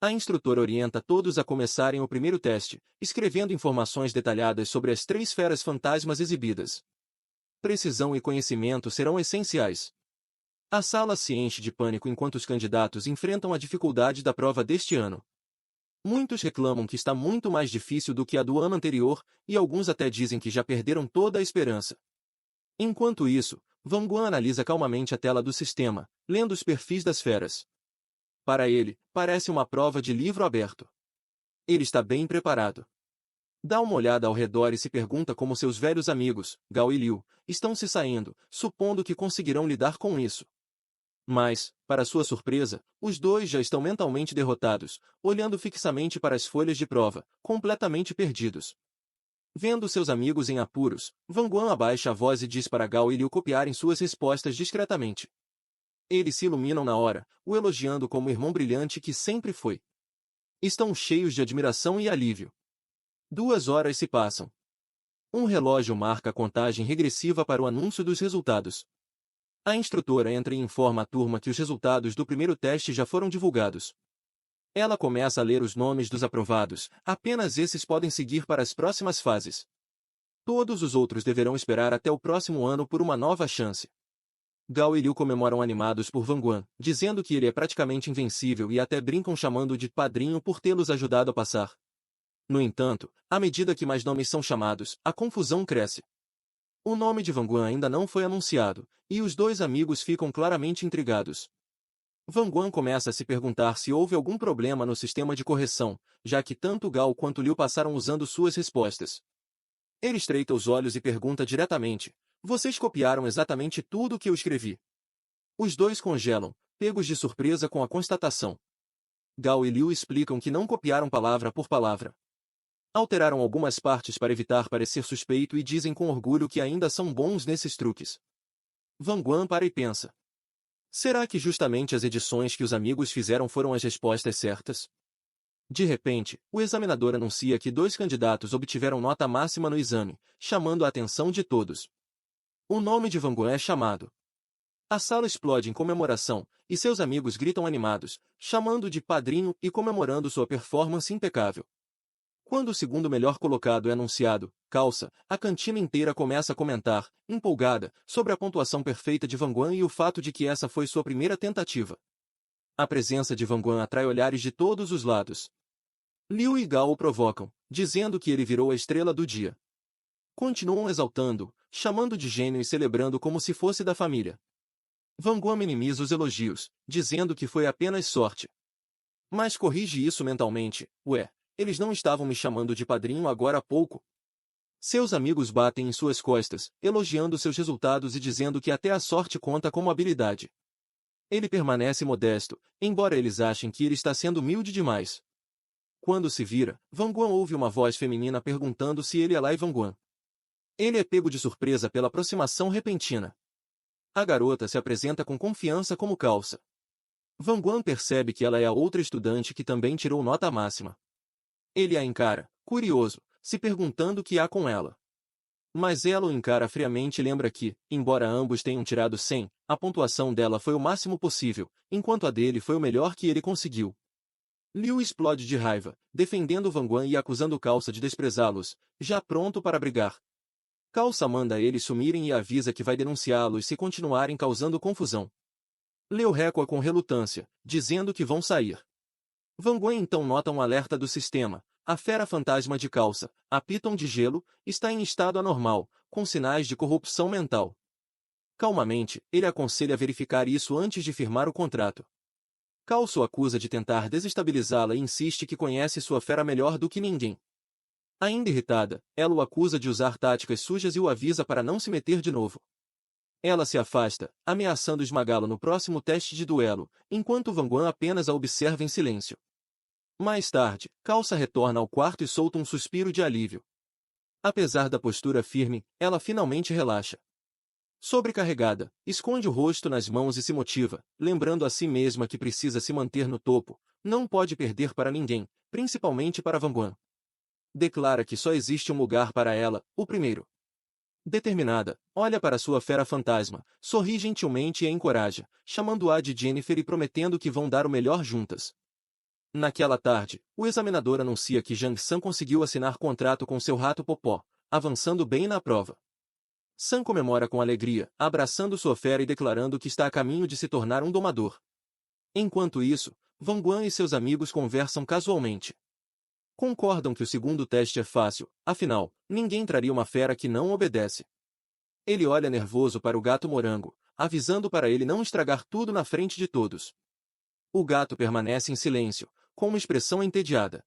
S1: A instrutora orienta todos a começarem o primeiro teste, escrevendo informações detalhadas sobre as 3 feras fantasmas exibidas. Precisão e conhecimento serão essenciais. A sala se enche de pânico enquanto os candidatos enfrentam a dificuldade da prova deste ano. Muitos reclamam que está muito mais difícil do que a do ano anterior, e alguns até dizem que já perderam toda a esperança. Enquanto isso, Van Guan analisa calmamente a tela do sistema, lendo os perfis das feras. Para ele, parece uma prova de livro aberto. Ele está bem preparado. Dá uma olhada ao redor e se pergunta como seus velhos amigos, Gao e Liu, estão se saindo, supondo que conseguirão lidar com isso. Mas, para sua surpresa, os dois já estão mentalmente derrotados, olhando fixamente para as folhas de prova, completamente perdidos. Vendo seus amigos em apuros, Van Guan abaixa a voz e diz para Gao e Liu copiarem suas respostas discretamente. Eles se iluminam na hora, o elogiando como o irmão brilhante que sempre foi. Estão cheios de admiração e alívio. 2 horas se passam. Um relógio marca a contagem regressiva para o anúncio dos resultados. A instrutora entra e informa a turma que os resultados do primeiro teste já foram divulgados. Ela começa a ler os nomes dos aprovados, apenas esses podem seguir para as próximas fases. Todos os outros deverão esperar até o próximo ano por uma nova chance. Gao e Liu comemoram animados por Van Guan, dizendo que ele é praticamente invencível e até brincam chamando de padrinho por tê-los ajudado a passar. No entanto, à medida que mais nomes são chamados, a confusão cresce. O nome de Van Guan ainda não foi anunciado, e os 2 amigos ficam claramente intrigados. Van Guan começa a se perguntar se houve algum problema no sistema de correção, já que tanto Gao quanto Liu passaram usando suas respostas. Ele estreita os olhos e pergunta diretamente: vocês copiaram exatamente tudo o que eu escrevi? Os 2 congelam, pegos de surpresa com a constatação. Gao e Liu explicam que não copiaram palavra por palavra. Alteraram algumas partes para evitar parecer suspeito e dizem com orgulho que ainda são bons nesses truques. Van Guan para e pensa. Será que justamente as edições que os amigos fizeram foram as respostas certas? De repente, o examinador anuncia que 2 candidatos obtiveram nota máxima no exame, chamando a atenção de todos. O nome de Van Guan é chamado. A sala explode em comemoração, e seus amigos gritam animados, chamando de padrinho e comemorando sua performance impecável. Quando o segundo melhor colocado é anunciado, Calça, a cantina inteira começa a comentar, empolgada, sobre a pontuação perfeita de Van Guan e o fato de que essa foi sua primeira tentativa. A presença de Van Guan atrai olhares de todos os lados. Liu e Gao o provocam, dizendo que ele virou a estrela do dia. Continuam exaltando, chamando de gênio e celebrando como se fosse da família. Van Guan minimiza os elogios, dizendo que foi apenas sorte. Mas corrige isso mentalmente: ué, eles não estavam me chamando de padrinho agora há pouco? Seus amigos batem em suas costas, elogiando seus resultados e dizendo que até a sorte conta como habilidade. Ele permanece modesto, embora eles achem que ele está sendo humilde demais. Quando se vira, Van Guan ouve uma voz feminina perguntando se ele é Lai Van Guan. Ele é pego de surpresa pela aproximação repentina. A garota se apresenta com confiança como Calça. Van Guan percebe que ela é a outra estudante que também tirou nota máxima. Ele a encara, curioso, se perguntando o que há com ela. Mas ela o encara friamente e lembra que, embora ambos tenham tirado 100, a pontuação dela foi o máximo possível, enquanto a dele foi o melhor que ele conseguiu. Liu explode de raiva, defendendo Van Guan e acusando Calça de desprezá-los, já pronto para brigar. Calça manda eles sumirem e avisa que vai denunciá-los se continuarem causando confusão. Leo recua com relutância, dizendo que vão sair. Van Gogh então nota um alerta do sistema. A fera fantasma de Calça, a Piton de gelo, está em estado anormal, com sinais de corrupção mental. Calmamente, ele aconselha verificar isso antes de firmar o contrato. Calça o acusa de tentar desestabilizá-la e insiste que conhece sua fera melhor do que ninguém. Ainda irritada, ela o acusa de usar táticas sujas e o avisa para não se meter de novo. Ela se afasta, ameaçando esmagá-lo no próximo teste de duelo, enquanto Van Gogh apenas a observa em silêncio. Mais tarde, Calça retorna ao quarto e solta um suspiro de alívio. Apesar da postura firme, ela finalmente relaxa. Sobrecarregada, esconde o rosto nas mãos e se motiva, lembrando a si mesma que precisa se manter no topo, não pode perder para ninguém, principalmente para Van Gogh. Declara que só existe um lugar para ela, o primeiro. Determinada, olha para sua fera fantasma, sorri gentilmente e a encoraja, chamando-a de Jennifer e prometendo que vão dar o melhor juntas. Naquela tarde, o examinador anuncia que Jang San conseguiu assinar contrato com seu rato Popó, avançando bem na prova. San comemora com alegria, abraçando sua fera e declarando que está a caminho de se tornar um domador. Enquanto isso, Van Gogh e seus amigos conversam casualmente. Concordam que o segundo teste é fácil, afinal, ninguém traria uma fera que não obedece. Ele olha nervoso para o gato morango, avisando para ele não estragar tudo na frente de todos. O gato permanece em silêncio, com uma expressão entediada.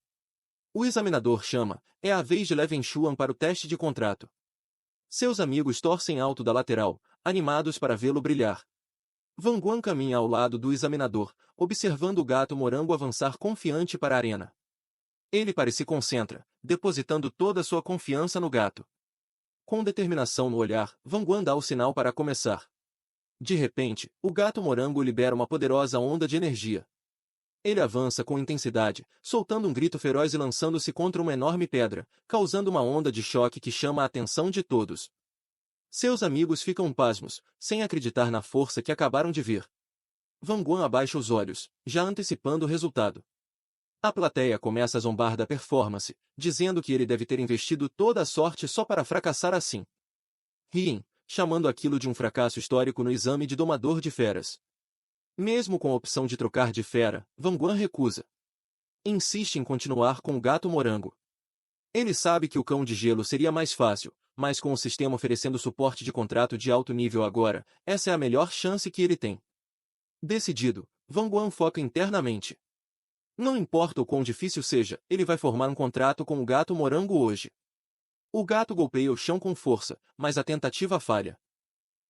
S1: O examinador chama, é a vez de Leven Chuan para o teste de contrato. Seus amigos torcem alto da lateral, animados para vê-lo brilhar. Van Gogh caminha ao lado do examinador, observando o gato morango avançar confiante para a arena. Ele se concentra, depositando toda sua confiança no gato. Com determinação no olhar, Van Gogh dá o sinal para começar. De repente, o gato morango libera uma poderosa onda de energia. Ele avança com intensidade, soltando um grito feroz e lançando-se contra uma enorme pedra, causando uma onda de choque que chama a atenção de todos. Seus amigos ficam pasmos, sem acreditar na força que acabaram de ver. Van Gogh abaixa os olhos, já antecipando o resultado. A plateia começa a zombar da performance, dizendo que ele deve ter investido toda a sorte só para fracassar assim. Riem, chamando aquilo de um fracasso histórico no exame de domador de feras. Mesmo com a opção de trocar de fera, Van Gogh recusa. Insiste em continuar com o gato morango. Ele sabe que o cão de gelo seria mais fácil, mas com o sistema oferecendo suporte de contrato de alto nível agora, essa é a melhor chance que ele tem. Decidido, Van Gogh foca internamente. Não importa o quão difícil seja, ele vai formar um contrato com o gato morango hoje. O gato golpeia o chão com força, mas a tentativa falha.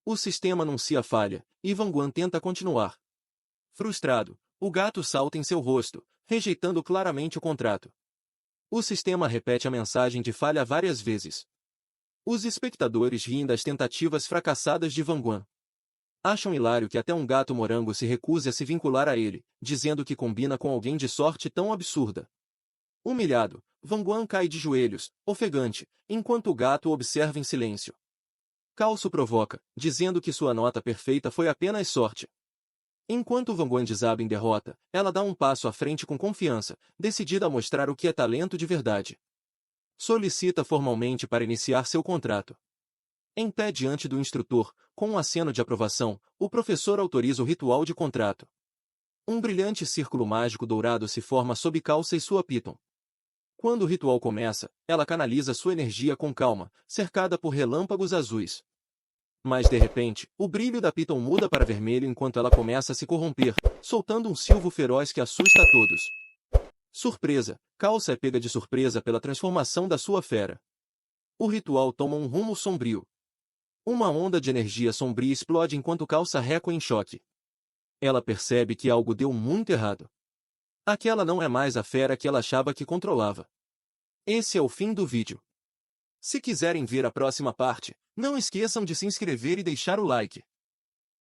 S1: O sistema anuncia falha, e Van Gogh tenta continuar. Frustrado, o gato salta em seu rosto, rejeitando claramente o contrato. O sistema repete a mensagem de falha várias vezes. Os espectadores riem das tentativas fracassadas de Van Gogh. Acham hilário que até um gato morango se recuse a se vincular a ele, dizendo que combina com alguém de sorte tão absurda. Humilhado, Van Gogh cai de joelhos, ofegante, enquanto o gato o observa em silêncio. Calço provoca, dizendo que sua nota perfeita foi apenas sorte. Enquanto Van Gogh desaba em derrota, ela dá um passo à frente com confiança, decidida a mostrar o que é talento de verdade. Solicita formalmente para iniciar seu contrato. Em pé diante do instrutor, com um aceno de aprovação, o professor autoriza o ritual de contrato. Um brilhante círculo mágico dourado se forma sob Calça e sua Piton. Quando o ritual começa, ela canaliza sua energia com calma, cercada por relâmpagos azuis. Mas de repente, o brilho da Piton muda para vermelho enquanto ela começa a se corromper, soltando um silvo feroz que assusta a todos. Surpresa, Calça é pega de surpresa pela transformação da sua fera. O ritual toma um rumo sombrio. Uma onda de energia sombria explode enquanto Calça recua em choque. Ela percebe que algo deu muito errado. Aquela não é mais a fera que ela achava que controlava. Esse é o fim do vídeo. Se quiserem ver a próxima parte, não esqueçam de se inscrever e deixar o like.